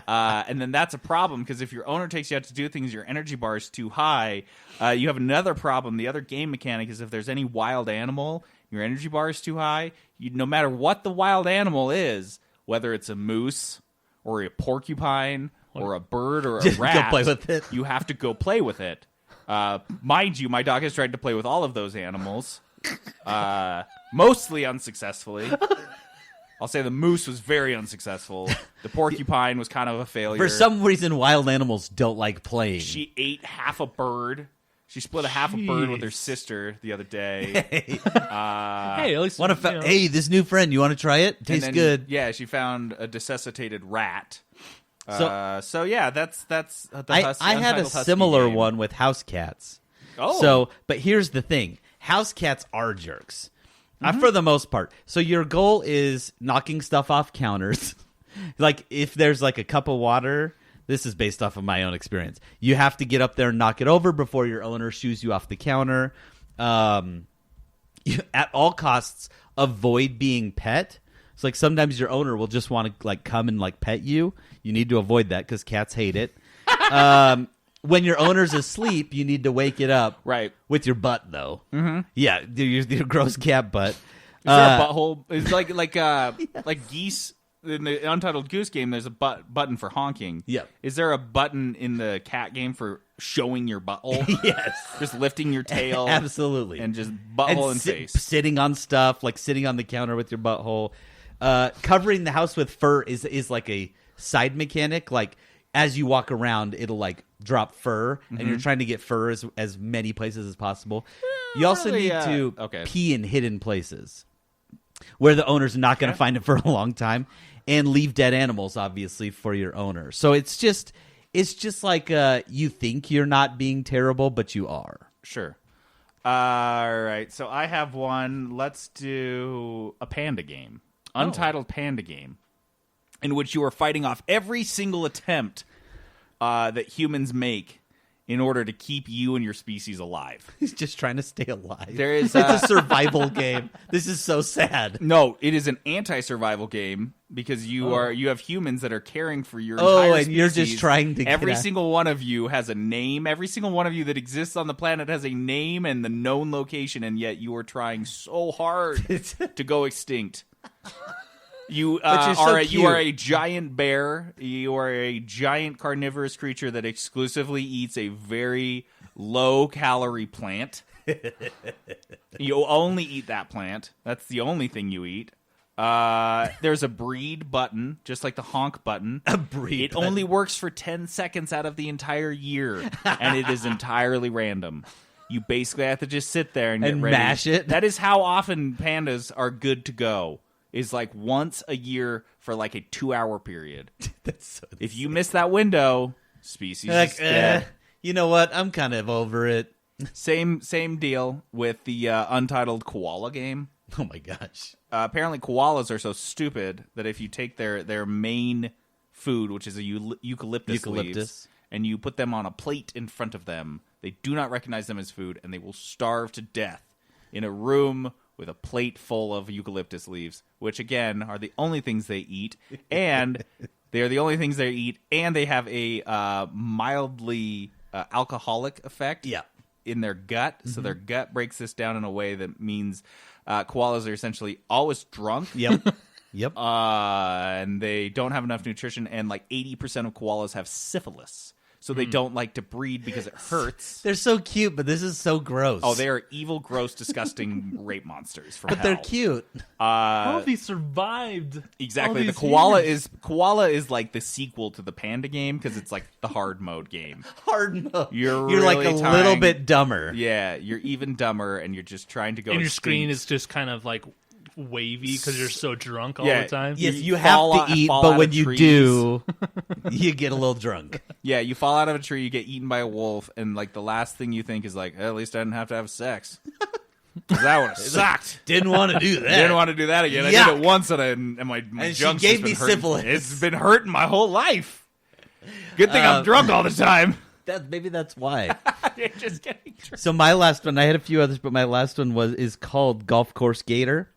And then that's a problem because if your owner takes you out to do things, your energy bar is too high. You have another problem. The other game mechanic is if there's any wild animal, your energy bar is too high. No matter what the wild animal is, whether it's a moose or a porcupine or a bird or a Just go rat, play with it. you have to go play with it. Mind you, my dog has tried to play with all of those animals, mostly unsuccessfully. I'll say the moose was very unsuccessful. The porcupine was kind of a failure. For some reason, wild animals don't like playing. She ate half a bird. She split a half a bird with her Jeez. sister the other day. Hey, at least Hey, this new friend, you want to try it? And Tastes then, good. Yeah, she found a desiccated rat. So- So yeah, that's the I had a Untitled Husky similar game. one with house cats. Oh. So, but here's the thing: house cats are jerks, Mm-hmm. for the most part. So your goal is knocking stuff off counters. Like if there's like a cup of water, this is based off of my own experience. You have to get up there and knock it over before your owner shoos you off the counter. You, at all costs, avoid being pet. It's like sometimes your owner will just want to like come and like pet you. You need to avoid that because cats hate it. When your owner's asleep, you need to wake it up. Right. With your butt, though. Mm-hmm. Yeah, your gross cat butt. Is there a butthole? It's like geese in the Untitled Goose Game. There's a button for honking. Yep. Is there a button in the cat game for showing your butthole? Yes. Just lifting your tail. Absolutely. And just butthole and face. Sitting on stuff, like sitting on the counter with your butthole. Covering the house with fur is like a side mechanic. Like, as you walk around, it'll like drop fur, and you're trying to get fur as many places as possible. You also really, need to okay. pee in hidden places where the owner's not going to find it for a long time, and leave dead animals, obviously, for your owner. So it's just like you think you're not being terrible, but you are. Sure. All right. So I have one. Let's do a panda game. Untitled Panda Game, in which you are fighting off every single attempt that humans make in order to keep you and your species alive. He's just trying to stay alive. There is it's a survival game. This is so sad. No, it is an anti-survival game because you have humans that are caring for your Oh, entire and you're just species. trying to get Every out. single one of you has a name. Every single one of you that exists on the planet has a name and the known location, and yet you are trying so hard to go extinct. You you're so you are cute. a giant bear. You are a giant carnivorous creature that exclusively eats a very low-calorie plant. You only eat that plant. That's the only thing you eat. There's a breed button, just like the honk button. A breed It button. only works for 10 seconds out of the entire year, and it is entirely random. You basically have to just sit there and get And ready. mash it. That is how often pandas are good to go. Is like once a year for like a 2-hour period. That's so If you miss that window, species is like, dead. you know what? I'm kind of over it. Same deal with the Untitled Koala game. Oh my gosh. Apparently, koalas are so stupid that if you take their main food, which is a eucalyptus leaves, and you put them on a plate in front of them, they do not recognize them as food, and they will starve to death in a room with a plate full of eucalyptus leaves, which, again, are the only things they eat, and they are the only things they eat, and they have a mildly alcoholic effect in their gut, so their gut breaks this down in a way that means koalas are essentially always drunk. Yep. Yep. And they don't have enough nutrition, and like 80% of koalas have syphilis. So they don't like to breed because it hurts. They're so cute, but this is so gross. Oh, they are evil, gross, disgusting rape monsters from But hell. they're cute. How have they survived? Exactly. all The these koala is like the sequel to the panda game because it's like the hard mode game. Hard mode. You're like really a trying- little bit dumber. Yeah, you're even dumber, and you're just trying to go. And your extinct. screen is just kind of like wavy because you're so drunk all Yeah. the time. Yes, you fall have out- to eat, fall but out when of you trees. do, you get a little drunk. Yeah, you fall out of a tree, you get eaten by a wolf, and like the last thing you think is like, at least I didn't have to have sex. 'Cause that would have sucked. Didn't want to do that. Didn't want to do that again. I Yuck. did it once, and my And she junk's gave just me been hurting. syphilis. It's been hurting my whole life. Good thing I'm drunk all the time. Maybe that's why. You're just getting So my last one, I had a few others, but my last one is called Golf Course Gator.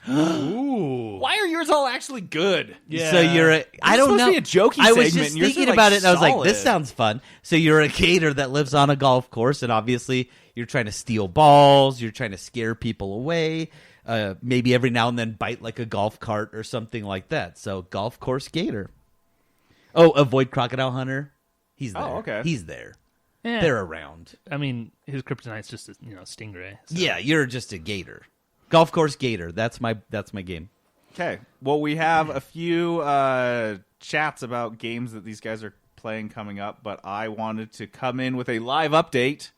Ooh. Why are yours all actually good? Yeah. So you're I don't supposed to know. be a jokey I was segment, just and yours are, thinking like, about it, and I was like, this solid. sounds fun. So you're a gator that lives on a golf course, and obviously you're trying to steal balls, you're trying to scare people away, maybe every now and then bite like a golf cart or something like that. So Golf Course Gator. Oh, avoid Crocodile Hunter. He's there. Oh, okay. He's there. Yeah. They're around. I mean, his kryptonite's just a stingray. So. Yeah, you're just a gator. Golf Course Gator. That's my game. Okay. Well, we have a few chats about games that these guys are playing coming up, but I wanted to come in with a live update.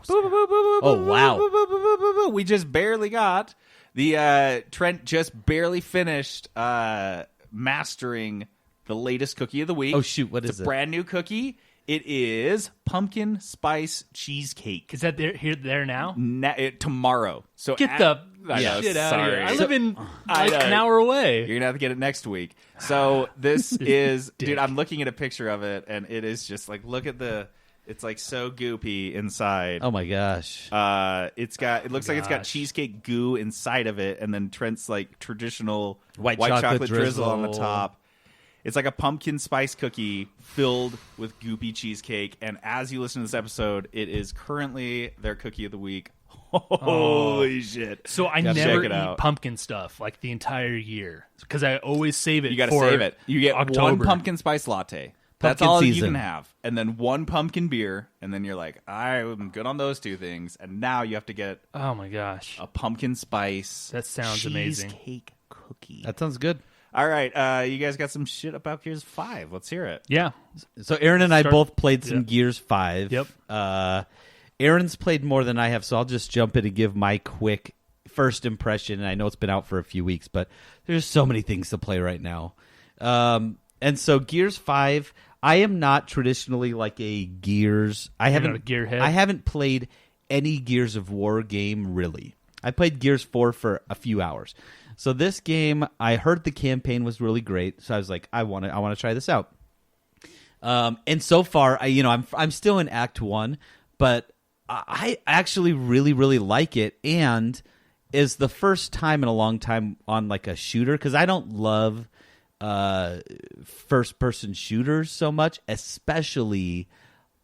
Oh, wow. We just barely got the Trent just barely finished mastering the latest cookie of the week. Oh, shoot. What It's is a it? brand new cookie. It is pumpkin spice cheesecake. Is that there now? Tomorrow. So Get the I know, shit out of here. sorry. I live in I like know. an hour away. You're gonna have to get it next week. So this is, dick. dude. I'm looking at a picture of it, and it is just like, look at it's like so goopy inside. Oh, my gosh. It looks like it's got gosh. cheesecake goo inside of it, and then Trent's like traditional White chocolate chocolate drizzle on the drizzle. top. It's like a pumpkin spice cookie filled with goopy cheesecake. And as you listen to this episode, it is currently their cookie of the week. Holy shit. So I Gotta never check it eat out. pumpkin stuff like the entire year because I always save it. You got to for save it. You get October. one pumpkin spice latte. That's Pumpkin all you season. can have. And then one pumpkin beer. And then you're like, I'm good on those two things. And now you have to get Oh my gosh, a pumpkin spice that sounds amazing. cheesecake cookie. That sounds good. All right. You guys got some shit about Gears 5. Let's hear it. Yeah, So Aaron and I Start- both played some Yep. Gears 5. Yep. Aaron's played more than I have, so I'll just jump in and give my quick first impression. And I know it's been out for a few weeks, but there's so many things to play right now. And so Gears 5, I am not traditionally like a Gears. I not haven't a gearhead? I haven't played any Gears of War game really. I played Gears 4 for a few hours. So this game, I heard the campaign was really great, so I was like, I want to try this out. And so far, I'm still in Act 1, but I actually really, really like it, and is the first time in a long time on like a shooter, because I don't love first-person shooters so much, especially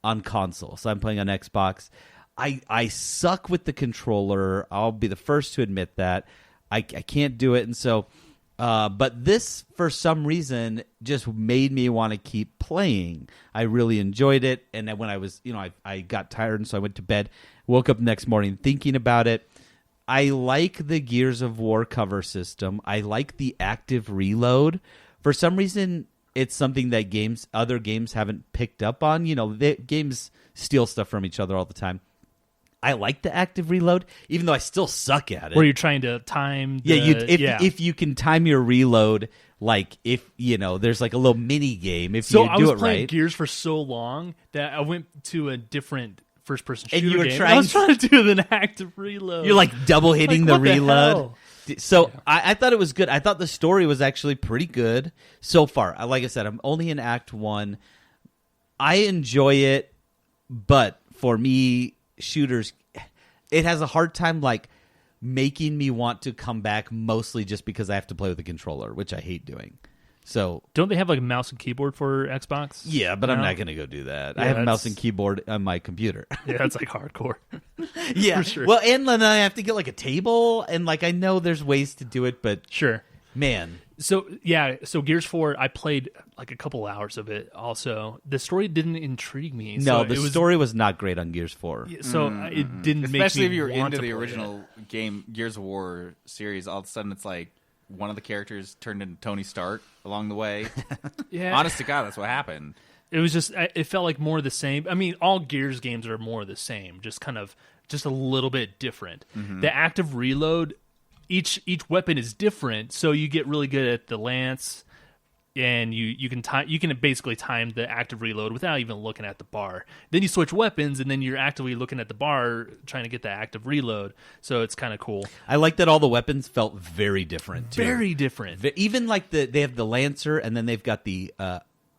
on console. So I'm playing on Xbox. I suck with the controller. I'll be the first to admit that. I can't do it, and so... but this, for some reason, just made me want to keep playing. I really enjoyed it, and then when I was, I got tired, and so I went to bed. Woke up the next morning thinking about it. I like the Gears of War cover system. I like the active reload. For some reason, it's something that other games haven't picked up on. Games steal stuff from each other all the time. I like the active reload, even though I still suck at it. where you're trying to time. The, If you can time your reload, like if there's like a little mini game. If So you I do was it playing right, Gears for so long that I went to a different first-person And shooter you were game. trying- I was trying to do an active reload. you're like double hitting Like, the what the reload. hell? So I thought it was good. I thought the story was actually pretty good so far. Like I said, I'm only in Act 1. I enjoy it, but for me, shooters, it has a hard time like making me want to come back, mostly just because I have to play with a controller, which I hate doing. So Don't they have like a mouse and keyboard for Xbox? yeah, but I'm No? not going to go do that. Yeah, I have a mouse that's- and keyboard on my computer. Yeah, that's like hardcore. Yeah, For sure. well, and then I have to get like a table, and like I know there's ways to do it, but Sure. man, So Gears 4, I played like a couple hours of it. Also, the story didn't intrigue me. no, so the it was, story was not great on Gears 4. So it didn't make Especially me if you're want into to the play original game Gears of War series, all of a sudden it's like one of the characters turned into Tony Stark along the way. it. Yeah, Honest to God, that's what happened. it was just it felt like more of the same. I mean, all Gears games are more of the same, just a little bit different. The active reload, each weapon is different, so you get really good at the lance, and you can basically time the active reload without even looking at the bar. Then you switch weapons, and then you're actively looking at the bar trying to get the active reload. So it's kind of cool. I like that all the weapons felt very different too. Very different. Even like they have the Lancer, and then they've got the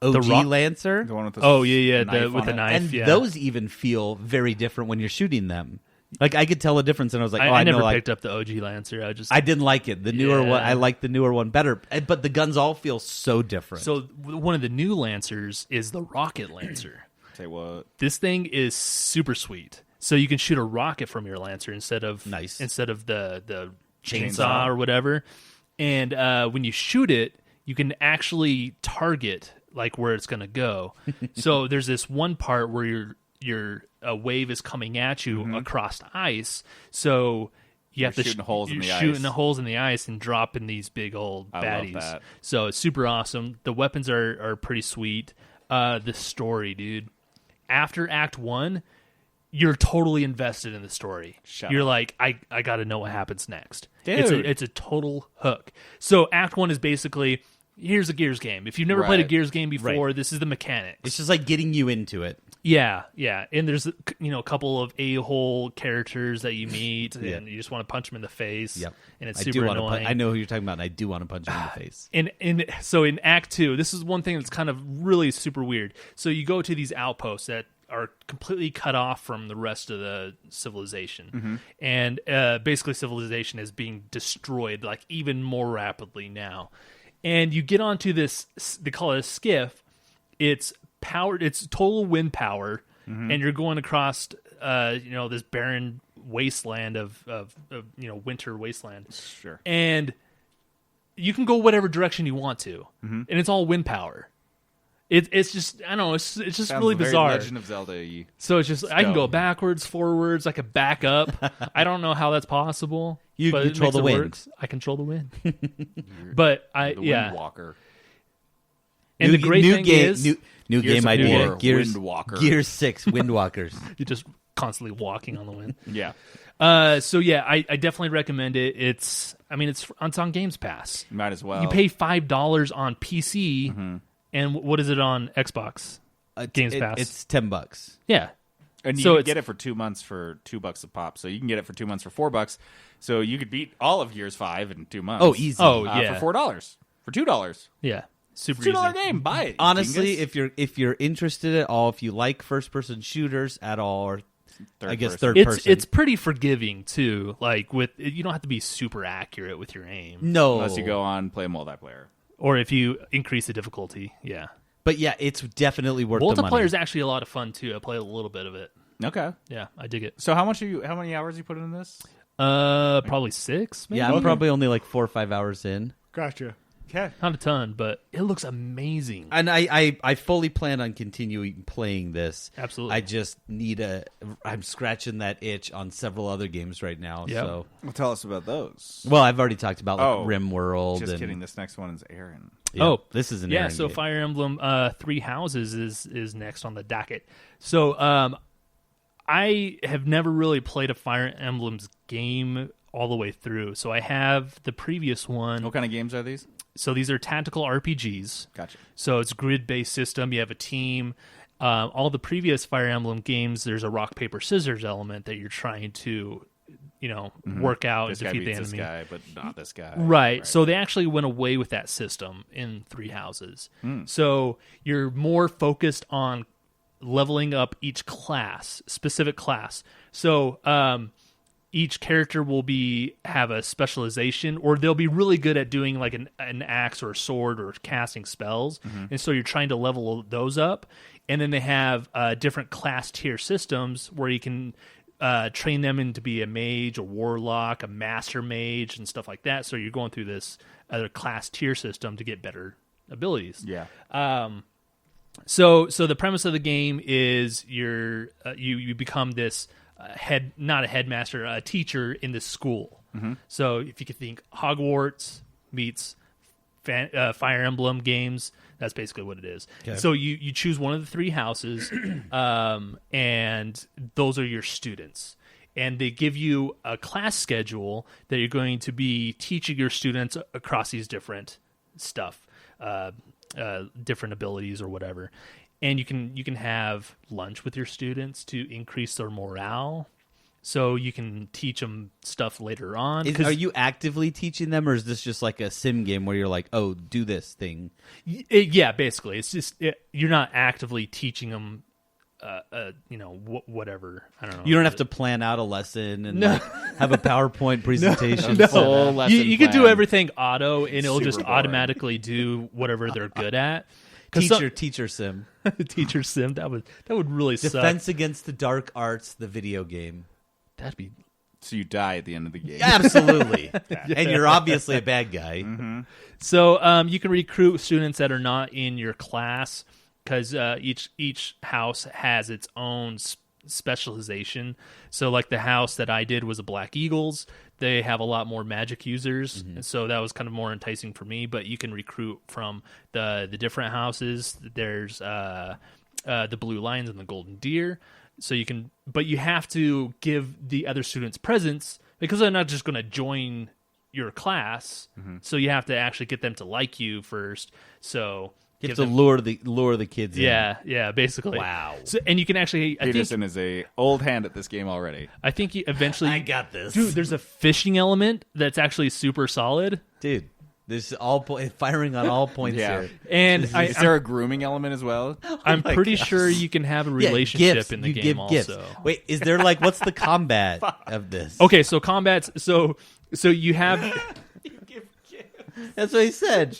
OG rock- Lancer. The one with the Oh yeah, knife with on the it. knife. And yeah. those even feel very different when you're shooting them. Like I could tell a difference, and I was like, I know, never like, picked up the OG Lancer. I didn't like it. The newer one, Yeah. I like the newer one better. But the guns all feel so different. So one of the new Lancers is the Rocket Lancer. Say what? This thing is super sweet. So you can shoot a rocket from your Lancer instead of the chainsaw or whatever. And when you shoot it, you can actually target like where it's going to go. So there's this one part where a wave is coming at you across ice. So you have to shooting holes in the ice. shooting the holes in the ice and dropping these big old I love baddies. that. So it's super awesome. The weapons are pretty sweet. The story, dude. After Act 1, you're totally invested in the story. You're like, I got to know what happens next. Dude. It's a total hook. So Act 1 is basically, here's a Gears game. If you've never played a Right. Gears game before, this is the mechanics. it's just like getting you into it. Yeah. And there's a couple of a-hole characters that you meet, and you just want to punch them in the face. Yep. And it's I super do want to. annoying. I know who you're talking about, and I do want to punch him in the face. And so in Act 2, this is one thing that's kind of really super weird. So you go to these outposts that are completely cut off from the rest of the civilization. And basically civilization is being destroyed like even more rapidly now. And you get onto this, they call it a skiff. It's powered, it's total wind power, and you're going across this barren wasteland of winter wasteland. Sure. And you can go whatever direction you want to, and it's all wind power. It's just, I don't know, it's just Sounds really very bizarre. Legend of Zelda-y. So it's just, I can go backwards, forwards, I can back up. I don't know how that's possible. You but it control makes the it wind. works. I control the wind. But The Windwalker. And the great thing game, is, new Gears game of idea. War, Gears Windwalker. Gears 6 Windwalkers. you're just constantly walking on the wind. Yeah. So yeah, I definitely recommend it. It's on Games Pass. Might as well. You pay $5 on PC, and what is it on Xbox? Games Pass. It's $10. Yeah. And you So can it's- get it for 2 months for $2 a pop. So you can get it for 2 months for $4. So you could beat all of Gears 5 in 2 months. Oh, easy. Oh, yeah. For $4. For $2. Yeah. Super $2 easy. game. Buy it. you Honestly, dingus. if you're interested at all, if you like first person shooters at all, or Third I guess person. third It's person, it's pretty forgiving too. Like you don't have to be super accurate with your aim, no, Unless you go on play multiplayer. or if you increase the difficulty. Yeah, But yeah, it's definitely worth the money. multiplayer is actually a lot of fun too. I played a little bit of it. Okay. Yeah, I dig it. So how many hours you put in this? Probably 6. Maybe? Yeah, I'm probably only like 4 or 5 hours in. Gotcha. Okay. Not a ton, but it looks amazing. And I fully plan on continuing playing this. Absolutely. I just need I'm scratching that itch on several other games right now. Yep. So, Well, tell us about those. well, I've already talked about like Oh, Rim World. Just and, kidding. This next one is Aaron. Yeah, this is an yeah. Aaron So game. Fire Emblem Three Houses is next on the docket. So I have never really played a Fire Emblem's game all the way through. So I have the previous one. What kind of games are these? So these are tactical RPGs. Gotcha. So it's a grid-based system. You have a team. All the previous Fire Emblem games, there's a rock paper scissors element that you're trying to, work out This and guy defeat the beats enemy. this guy, but not this guy. Right. So they actually went away with that system in Three Houses. So you're more focused on leveling up each specific class. So each character will have a specialization, or they'll be really good at doing like an axe or a sword or casting spells. And so you're trying to level those up. And then they have different class tier systems where you can train them in to be a mage, a warlock, a master mage, and stuff like that. So you're going through this other class tier system to get better abilities. Yeah. So the premise of the game is you become this not a headmaster, a teacher in this school. So if you could think Hogwarts meets Fire Emblem games, that's basically what it is. Okay. So you choose one of the 3 houses, and those are your students. And they give you a class schedule that you're going to be teaching your students across these different stuff, different abilities or whatever. And you can have lunch with your students to increase their morale. so you can teach them stuff later on. Are you actively teaching them, or is this just like a sim game where you're like, oh, do this thing? Yeah, basically, it's just you're not actively teaching them. Whatever. I don't know. You don't have to plan out a lesson and like, have a PowerPoint presentation. No. Full lesson You can do plan. everything auto, and it'll Super just boring. automatically do whatever they're good at. 'Cause Teacher sim. teacher sim. That would really Defense suck. Against the Dark Arts, the video game. That'd be So you die at the end of the game. Absolutely. And you're obviously a bad guy. so. You can recruit students that are not in your class because each house has its own specialization. So, like the house that I did was the Black Eagles. They have a lot more magic users, and so that was kind of more enticing for me. But you can recruit from the different houses. There's the Blue Lions and the Golden Deer. So you can, but you have to give the other students presents because they're not just going to join your class. So you have to actually get them to like you first. So You give have to them- lure the kids in. yeah, basically. Wow. So, and you can actually, Peterson is a old hand at this game already. I think you eventually, I got this. dude. There's a fishing element that's actually super solid, Dude, there's firing on all points Yeah. here. and Is there a grooming element as well? I'm my pretty gosh. sure you can have a Yeah, relationship gifts. in the You game give also. gifts. Wait, is there like what's the combat of this? Okay, so combats. So you have. That's what he said.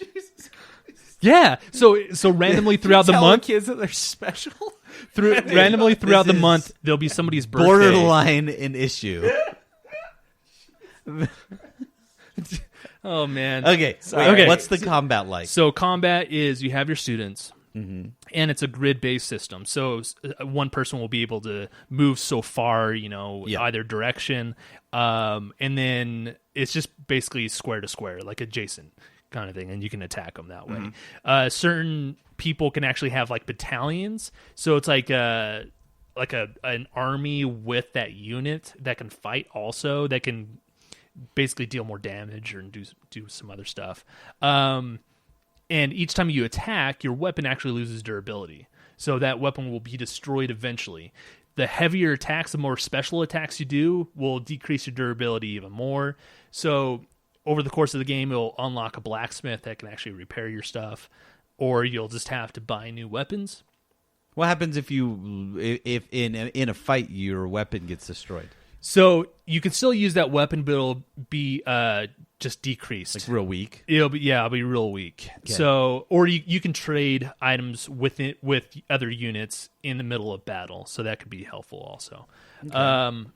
Yeah. So randomly throughout the Tell month, kids that they're special. randomly throughout the is month, there'll be somebody's birthday. Borderline an issue. Oh man. Okay, wait, Okay. what's the combat like? So combat is you have your students, and it's a grid-based system. So one person will be able to move so far, Yeah. either direction, and then it's just basically square to square, like adjacent kind of thing, and you can attack them that way. Certain people can actually have like battalions, so it's like an army with that unit that can fight also, that can basically deal more damage or do some other stuff. And each time you attack, your weapon actually loses durability. So that weapon will be destroyed eventually. The heavier attacks, the more special attacks you do, will decrease your durability even more. So over the course of the game, you'll unlock a blacksmith that can actually repair your stuff, or you'll just have to buy new weapons. What happens if in a fight your weapon gets destroyed? So you can still use that weapon, but it'll be just decreased. Like real weak. It'll be real weak. So, or you can trade items with other units in the middle of battle, so that could be helpful also.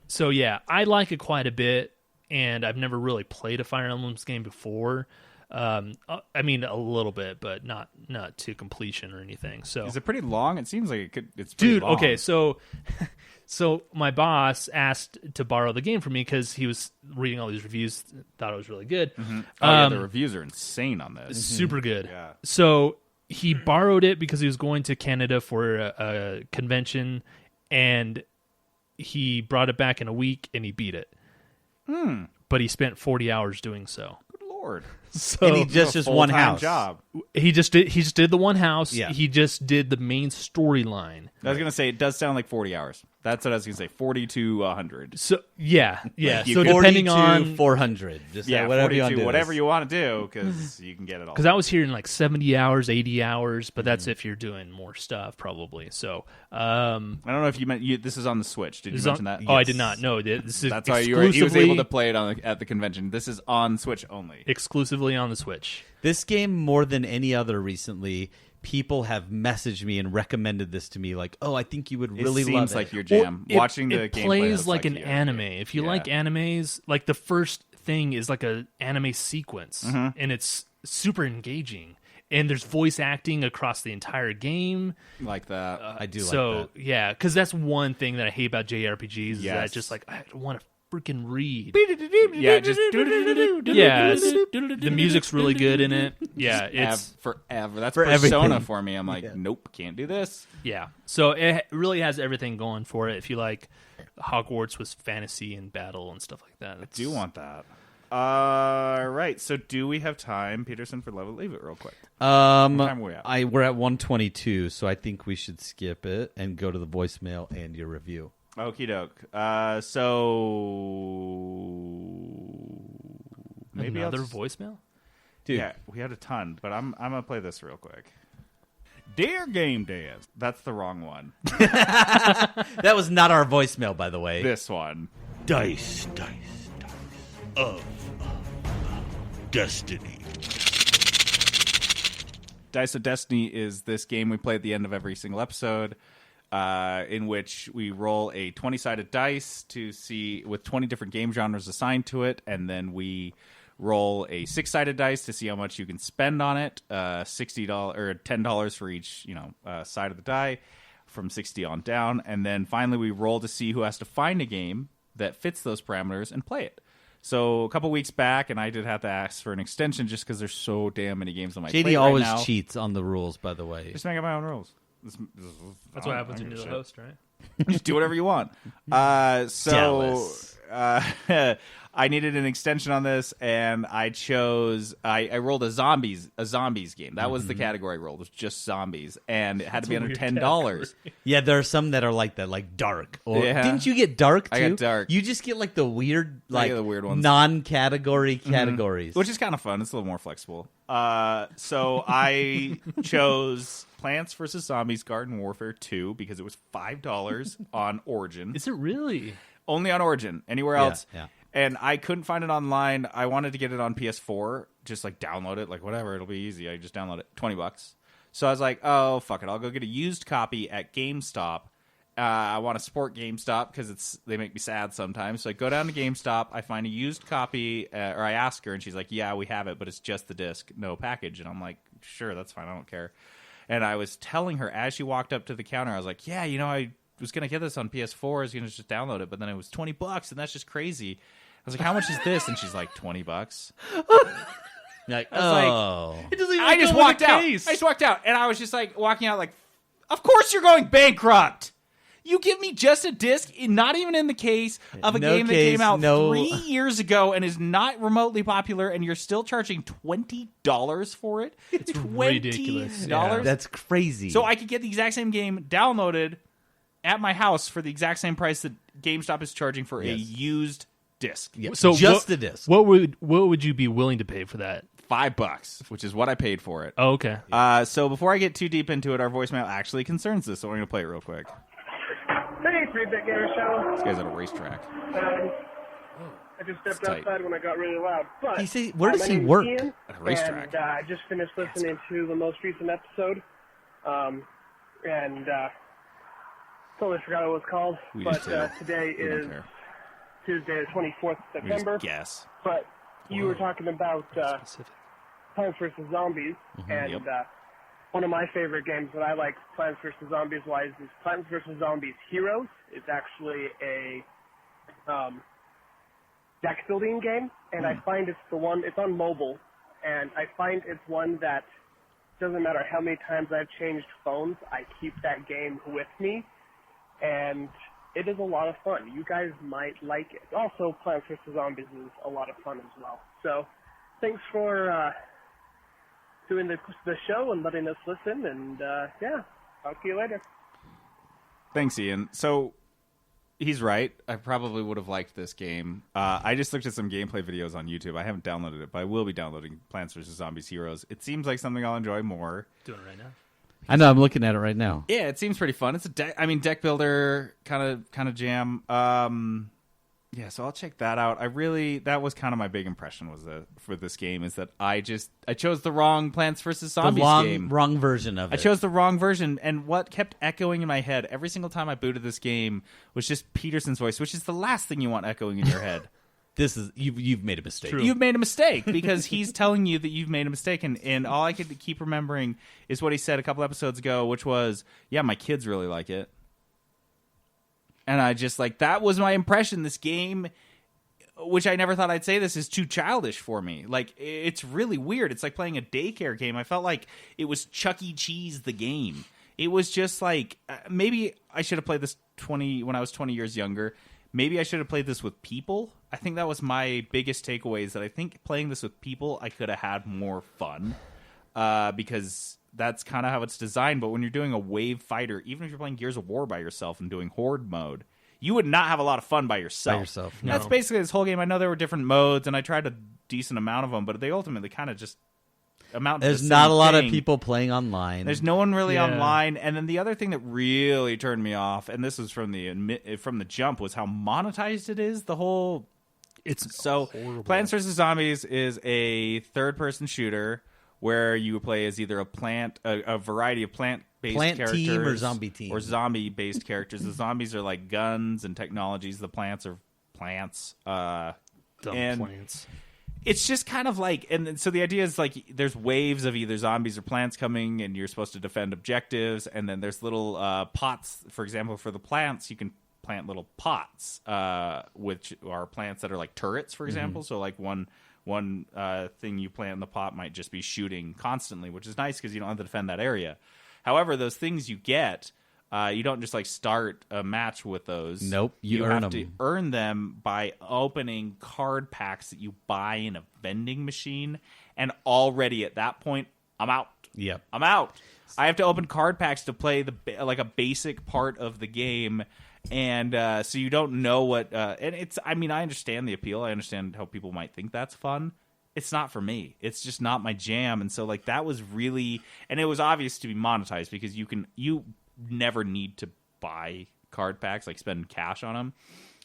So yeah, I like it quite a bit, and I've never really played a Fire Emblems game before. I mean a little bit, but not to completion or anything. So Is it pretty long? It seems like it's pretty dude, long. okay, so my boss asked to borrow the game from me because he was reading all these reviews, thought it was really good. Oh, yeah, the reviews are insane on this. Super good. Yeah. So he borrowed it because he was going to Canada for a convention, and he brought it back in a week and he beat it. But he spent 40 hours doing so. Good lord. So And he just one Full-time house. job. he just did the one house. Yeah. He just did the main storyline. I was gonna say it does sound like 40 hours. That's what I was gonna say. 40 to 100. So yeah. you So could- depending 40 to on 400. Just Yeah, whatever 40 you want to to do. whatever you want to do, because you can get it all. because I was hearing like 70 hours, 80 hours, but that's if you're doing more stuff probably. So I don't know if you meant this is on the Switch. Did you this is mention on- that? Oh, I did not. No, this is That's why he was able to play it at the convention. This is on Switch only. exclusively on the Switch. This game, more than any other recently, people have messaged me and recommended this to me. Like, oh, I think you would really it love seems it. like your jam. Well, Watching the it gameplay plays looks like an you. anime. If you Yeah. like animes, like the first thing is like a anime sequence, and it's super engaging. And there's voice acting across the entire game. Like that. I do So like that. yeah, because that's one thing that I hate about JRPGs is that Yes. just like I want to freaking read. Yeah, just Yeah, the music's really good in it. Yeah, it's forever. That's For Persona everything. for me. I'm like, nope, can't do this. yeah. So it really has everything going for it. If you like Hogwarts with fantasy and battle and stuff like that, Do want that. All right. So, do we have time, Peterson, for Leave It real quick? What time are we at? We're at 122, so I think we should skip it and go to the voicemail and your review. Okie doke. So maybe Another I'll just, voicemail? Dude. Yeah, we had a ton, but I'm gonna play this real quick. Dear Game Dance, that's the wrong one. That was not our voicemail, by the way. This one. Dice of Destiny. Dice of Destiny is this game we play at the end of every single episode, in which we roll a 20-sided dice to see with 20 different game genres assigned to it, and then we roll a 6-sided dice to see how much you can spend on it. $60 or $10 for each side of the die, from 60 on down, and then finally we roll to see who has to find a game that fits those parameters and play it. So a couple weeks back, and I did have to ask for an extension just because there's so damn many games on my plate JD always right now. cheats on the rules, by the way. Just make up my own rules. That's what happens when you're the host, right? Just do whatever you want. Jealous. I needed an extension on this, and I chose. I rolled a zombies game. That was the category I rolled. It was just zombies, and it had to be under $10. Yeah, there are some that are like that, like dark. Or Yeah. didn't you get dark too? I got dark. You just get like the weird, I get the weird ones. non-category categories. Which is kind of fun. It's a little more flexible. So I chose Plants vs. Zombies Garden Warfare 2 because it was $5 on Origin. Is it really? Only on Origin. Anywhere Yeah, else. yeah. And I couldn't find it online. I wanted to get it on PS4. Just like download it. Like whatever. It'll be easy. I just download it. $20. So I was like, oh, fuck it. I'll go get a used copy at GameStop. I want to support GameStop because they make me sad sometimes. So I go down to GameStop. I find a used copy, or I ask her, and she's like, yeah, we have it, but it's just the disc, no package. And I'm like, sure, that's fine. I don't care. And I was telling her as she walked up to the counter, I was like, yeah, I was going to get this on PS4. I was going to just download it, but then it was $20, and that's just crazy. I was like, how much is this? And she's like, $20. You're like, I was like, oh. It doesn't even I just come with walked a out. case. I just walked out, and I was just like walking out like, of course you're going bankrupt. You give me just a disc, not even in the case of a No game that case, came out no- 3 years ago and is not remotely popular, and you're still charging $20 for it. It's ridiculous. $20. That's crazy. So I could get the exact same game downloaded at my house for the exact same price that GameStop is charging for a Yes. used disc. Yeah, So just what, the disc. What would you be willing to pay for that? $5, which is what I paid for it. Oh, okay. So before I get too deep into it, our voicemail actually concerns this, so we're going to play it real quick. Hey, 3-Bit Gamer Show. This guy's at a racetrack. I just stepped tight. outside when I got really loud. But Where does my he name's work? Ian, At a racetrack. And I just finished listening to the most recent episode. And totally forgot what it was called. We But did too. today We don't is care. Tuesday, the 24th of We September. just guess. But you were talking about Specific. Plants vs. Zombies. And Yep. one of my favorite games that I like Plants vs. Zombies wise is Plants vs. Zombies Heroes. It's actually a deck building game, and I find it's on mobile, and I find it's one that doesn't matter how many times I've changed phones, I keep that game with me, and it is a lot of fun. You guys might like it. Also, Plants vs. Zombies is a lot of fun as well. So, thanks for doing the show and letting us listen, and yeah, talk to you later. Thanks, Ian. So he's right. I probably would have liked this game. I just looked at some gameplay videos on YouTube. I haven't downloaded it, but I will be downloading Plants vs. Zombies Heroes. It seems like something I'll enjoy more. Doing it right now. I know. I'm looking at it right now. Yeah, it seems pretty fun. It's a deck builder kind of jam. Yeah, so I'll check that out. That was kind of my big impression for this game is that I chose the wrong Plants vs. Zombies game. Wrong version of it. I chose the wrong version, and what kept echoing in my head every single time I booted this game was just Peterson's voice, which is the last thing you want echoing in your head. This is you've made a mistake. True. You've made a mistake because he's telling you that you've made a mistake, and all I could keep remembering is what he said a couple episodes ago, which was, yeah, my kids really like it. And I just, that was my impression. This game, which I never thought I'd say this, is too childish for me. It's really weird. It's like playing a daycare game. I felt like it was Chuck E. Cheese, the game. It was just maybe I should have played this when I was 20 years younger. Maybe I should have played this with people. I think that was my biggest takeaway, is that I think playing this with people, I could have had more fun. Because that's kind of how it's designed. But when you're doing a wave fighter, even if you're playing Gears of War by yourself and doing horde mode, you would not have a lot of fun by yourself. That's basically this whole game. I know there were different modes, and I tried a decent amount of them, but they ultimately kind of just amount to the There's not same a lot thing. of people playing online. There's no one really online. And then the other thing that really turned me off, and this was from the jump, was how monetized it is. The whole horrible. Plants vs. Zombies is a third-person shooter where you play as either a variety of plant-based characters, team or zombie team, or zombie-based characters. The zombies are like guns and technologies. The plants are plants. Dumb plants. It's just kind of like, and so the idea is like there's waves of either zombies or plants coming, and you're supposed to defend objectives. And then there's little pots, for example, for the plants, you can plant little pots, which are plants that are like turrets, for example. So like one thing you plant in the pot might just be shooting constantly, which is nice because you don't have to defend that area. However, those things you get, you don't just like start a match with those. Nope, you earn have them. to earn them by opening card packs that you buy in a vending machine. And already at that point, I'm out. Yep. I'm out. I have to open card packs to play like a basic part of the game. And so you don't know what and it's, I mean, I understand the appeal. I understand how people might think that's fun. It's not for me. It's just not my jam. And so like that was really, and it was obvious to be monetized because you never need to buy card packs, like spend cash on them.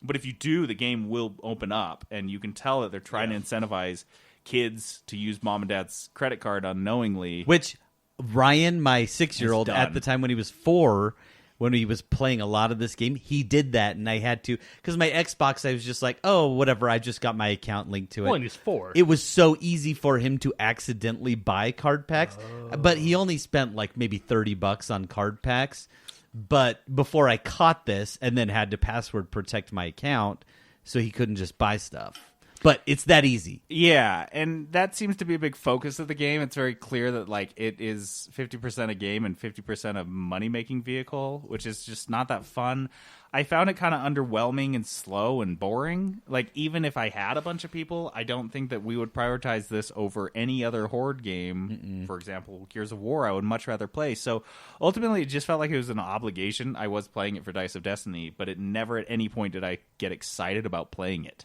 But if you do, the game will open up, and you can tell that they're trying to incentivize kids to use mom and dad's credit card unknowingly. Which Ryan, my 6-year-old, at the time when he was 4, when he was playing a lot of this game, he did that, and I had to, because my Xbox, I was just like, oh, whatever, I just got my account linked to it. Well, and he's 4. It was so easy for him to accidentally buy card packs, but he only spent like maybe $30 on card packs. But before I caught this, and then had to password protect my account, so he couldn't just buy stuff. But it's that easy. Yeah, and that seems to be a big focus of the game. It's very clear that like it is 50% a game and 50% a money-making vehicle, which is just not that fun. I found it kind of underwhelming and slow and boring. Like, even if I had a bunch of people, I don't think that we would prioritize this over any other Horde game. For example, Gears of War, I would much rather play. So ultimately, it just felt like it was an obligation. I was playing it for Dice of Destiny, but it never at any point did I get excited about playing it.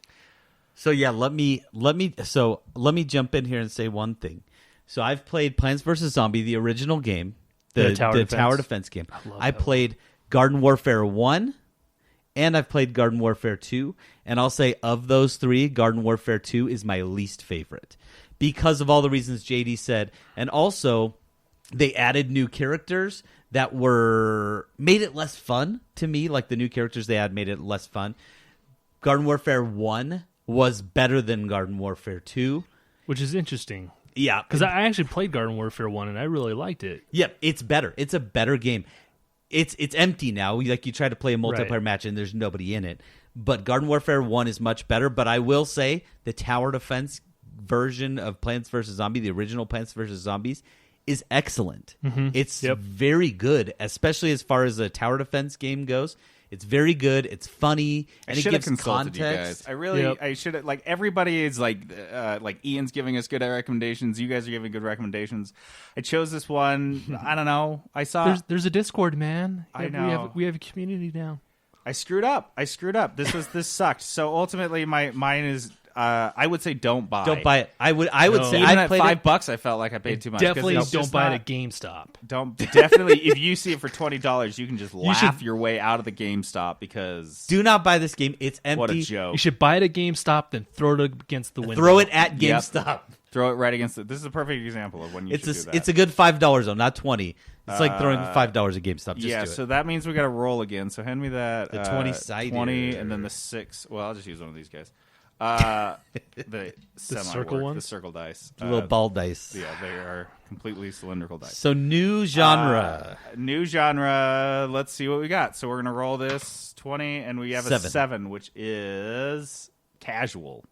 So yeah, let me jump in here and say one thing. So I've played Plants vs. Zombie, the original game, the tower defense game. I played Garden Warfare 1, and I've played Garden Warfare 2, and I'll say of those 3, Garden Warfare 2 is my least favorite because of all the reasons JD said, and also they added new characters that made it less fun to me. Like the new characters they had made it less fun. Garden Warfare 1 was better than Garden Warfare 2. Which is interesting. Yeah. Because I actually played Garden Warfare 1, and I really liked it. Yeah, it's better. It's a better game. It's empty now. Like, you try to play a multiplayer match, and there's nobody in it. But Garden Warfare 1 is much better. But I will say the tower defense version of Plants vs. Zombies, the original Plants vs. Zombies, is excellent. It's very good, especially as far as a tower defense game goes. It's very good. It's funny, and it gives context. You guys. I should have, like, everybody is like Ian's giving us good recommendations. You guys are giving good recommendations. I chose this one. I don't know. I saw there's a Discord, man. I know. We have a community now. I screwed up. This sucked. So ultimately, mine is. I would say don't buy. Don't buy it. I would say even I at $5, I felt like I paid too much. Definitely don't buy it at GameStop. Definitely, if you see it for $20, you can just laugh your way out of the GameStop because do not buy this game. It's empty. What a joke! You should buy it at GameStop, then throw it against the window. Throw it at GameStop. Yep. Throw it right against it. This is a perfect example of when you should do that. It's a good $5 though, not $20. It's like throwing $5 at GameStop. Just do it. So that means we got to roll again. So hand me that the 20-sided 20, and then the 6. Well, I'll just use one of these guys. The circle one, the circle dice, the little ball dice. Yeah, they are completely cylindrical dice. So new genre. Let's see what we got. So we're gonna roll this 20, and we have a 7, which is casual.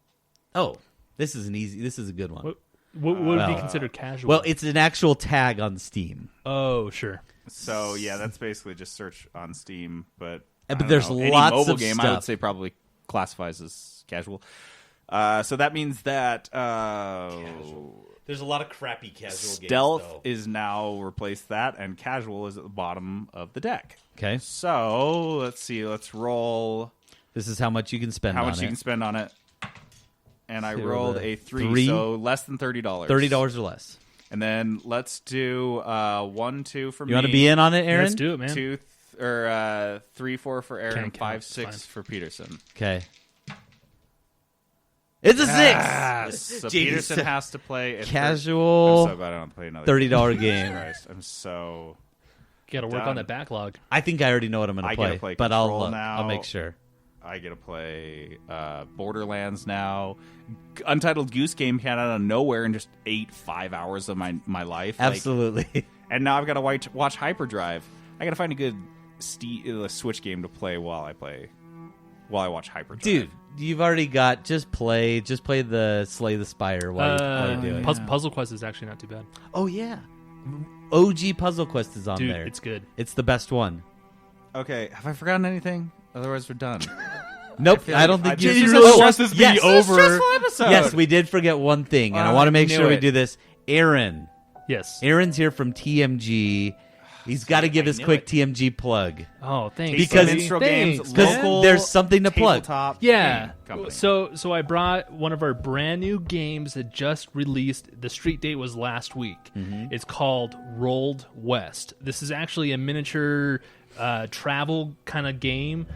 Oh, this is a good one. What would be considered casual? Well, it's an actual tag on Steam. Oh, sure. So yeah, that's basically just search on Steam, but there's lots mobile of game stuff. I would say probably classifies as casual. So that means that there's a lot of crappy casual stealth games, is now replaced that, and casual is at the bottom of the deck. Okay. So let's see. Let's roll. This is how much you can spend How on much it. you can spend on it. And I So rolled the a 3, so less than $30. $30 or less. And then let's do 1, 2 for me. You want to be in on it, Aaron? Let's do it, man. 2, 3, 4 for Aaron, Can't count. 5, It's 6 fine. for Peterson. Okay. It's a 6. Yes. So Jeez. Peterson has to play a Casual I'm so glad I don't play another $30 game. game. Christ, I'm so. Got to work Done. on that backlog. I think I already know what I'm going I to gotta play, play but I'll Control look. now. I'll make sure. I get to play Borderlands now. Untitled Goose Game came out of nowhere and just ate 5 hours of my life. Like, Absolutely. and now I've got to watch Hyperdrive. I got to find a good Switch game to play while I watch Hyperdrive. Dude, you've already got just play the Slay the Spire while you do it. Puzzle Quest is actually not too bad. Oh yeah. OG Puzzle Quest is on Dude, there. it's good. It's the best one. Okay, have I forgotten anything? Otherwise, we're done. Nope, I don't think this you is really a want this to be yes. over. Stressful episode. Yes, we did forget one thing, and I Oh, want to I make knew sure we it. do this. Aaron. Yes. Aaron's here from TMG. He's got to give his knew quick it. TMG plug. Oh, thanks. Because- Minstrel Thanks, Games, man. local There's something to plug. tabletop Yeah. game company. So I brought one of our brand new games that just released. The street date was last week. It's called Rolled West. This is actually a miniature travel kind of game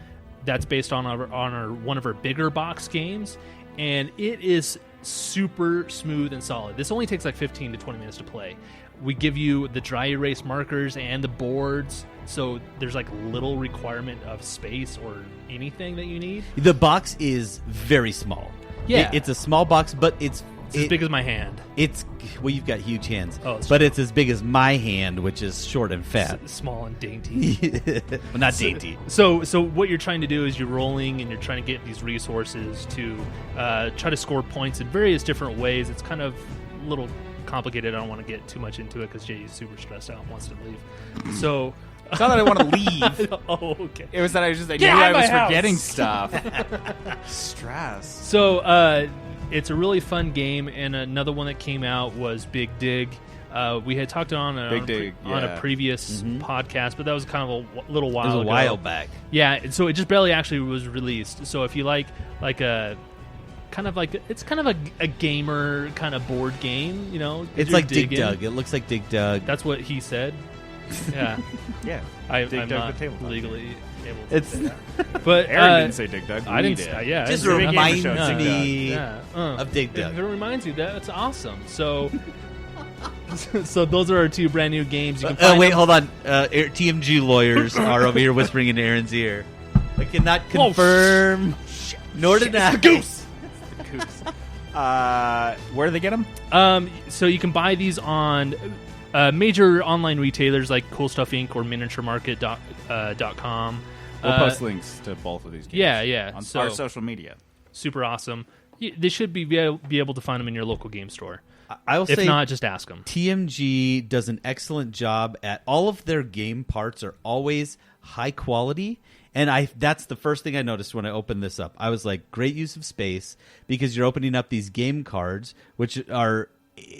that's based on our one of our bigger box games, and it is super smooth and solid. This only takes like 15 to 20 minutes to play. We give you the dry erase markers and the boards, so there's like little requirement of space or anything that you need. The box is very small. Yeah. It's a small box, but it's As big as my hand. It's well, you've got huge hands, Oh, it's but true. it's as big as my hand, which is short and fat. Small and dainty. Well, not dainty. So what you're trying to do is you're rolling and you're trying to get these resources to try to score points in various different ways. It's kind of a little complicated. I don't want to get too much into it because Jay is super stressed out and wants to leave. So It's not that I want to leave. oh, okay. It was that I knew Get out I of was my house. forgetting stuff. Stress. So it's a really fun game, and another one that came out was Big Dig. We had talked on Big Dig, on a yeah. previous podcast, but that was kind of a little It while was a ago. while back. Yeah, and so it just barely actually was released. So if you like a kind of like it's kind of a gamer kind of board game, you know, It's you're like Dig digging. Dug. It looks like Dig Dug. That's what he said. Yeah, Yeah. I'm Dig Dug not the tabletop. legally able to It's say that. But Aaron didn't say Dig Dug. I we didn't. did. Yeah, just it's a big reminds gamer show. me Yeah, of Dig Dug. If it reminds you, that's awesome. So, so those are our two brand new games. You can find Wait, them- hold on. TMG lawyers are over here whispering in Aaron's ear. I cannot confirm nor deny. Goose. Where do they get them? So you can buy these on major online retailers like Cool Stuff Inc. or MiniatureMarket.com. We'll post links to both of these games. yeah. On So- our social media. Super awesome. They should be able to find them in your local game store. I will If say not, just ask them. TMG does an excellent job at all of their game parts are always high quality. And that's the first thing I noticed when I opened this up. I was like, great use of space because you're opening up these game cards, which are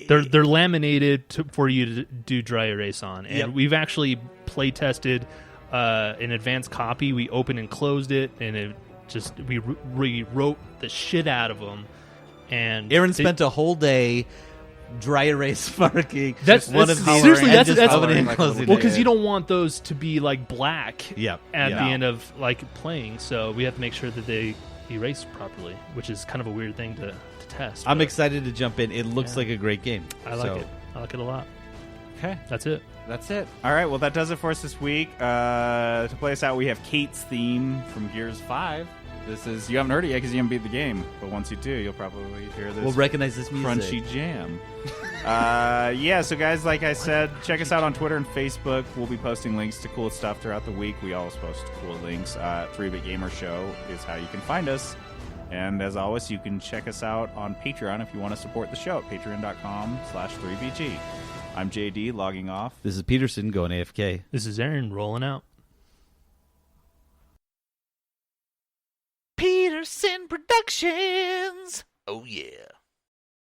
They're laminated for you to do dry erase on, and Yep. we've actually play tested an advanced copy. We opened and closed it, and it just we wrote the shit out of them. And Aaron spent a whole day dry erase marking. That's one of these seriously and that's just opening and like a little closing well it. because you don't want those to be like black Yep. at Yep. the end of like playing. So we have to make sure that they erase properly, which is kind of a weird thing to test. I'm but excited to jump in. It looks Yeah. like a great game. I like it. I like it a lot. Okay. That's it. That's it. All right. Well, that does it for us this week. To play us out, we have Kate's theme from Gears 5. This is, you haven't heard it yet because you haven't beat the game, but once you do, you'll probably hear this We'll recognize this music. crunchy jam. So guys, like I said, check us out on Twitter and Facebook. We'll be posting links to cool stuff throughout the week. We always post cool links. 3-Bit Gamer Show is how you can find us. And as always, you can check us out on Patreon if you want to support the show at patreon.com/3BG. I'm JD logging off. This is Peterson going AFK. This is Aaron rolling out. Peterson Productions. Oh, yeah.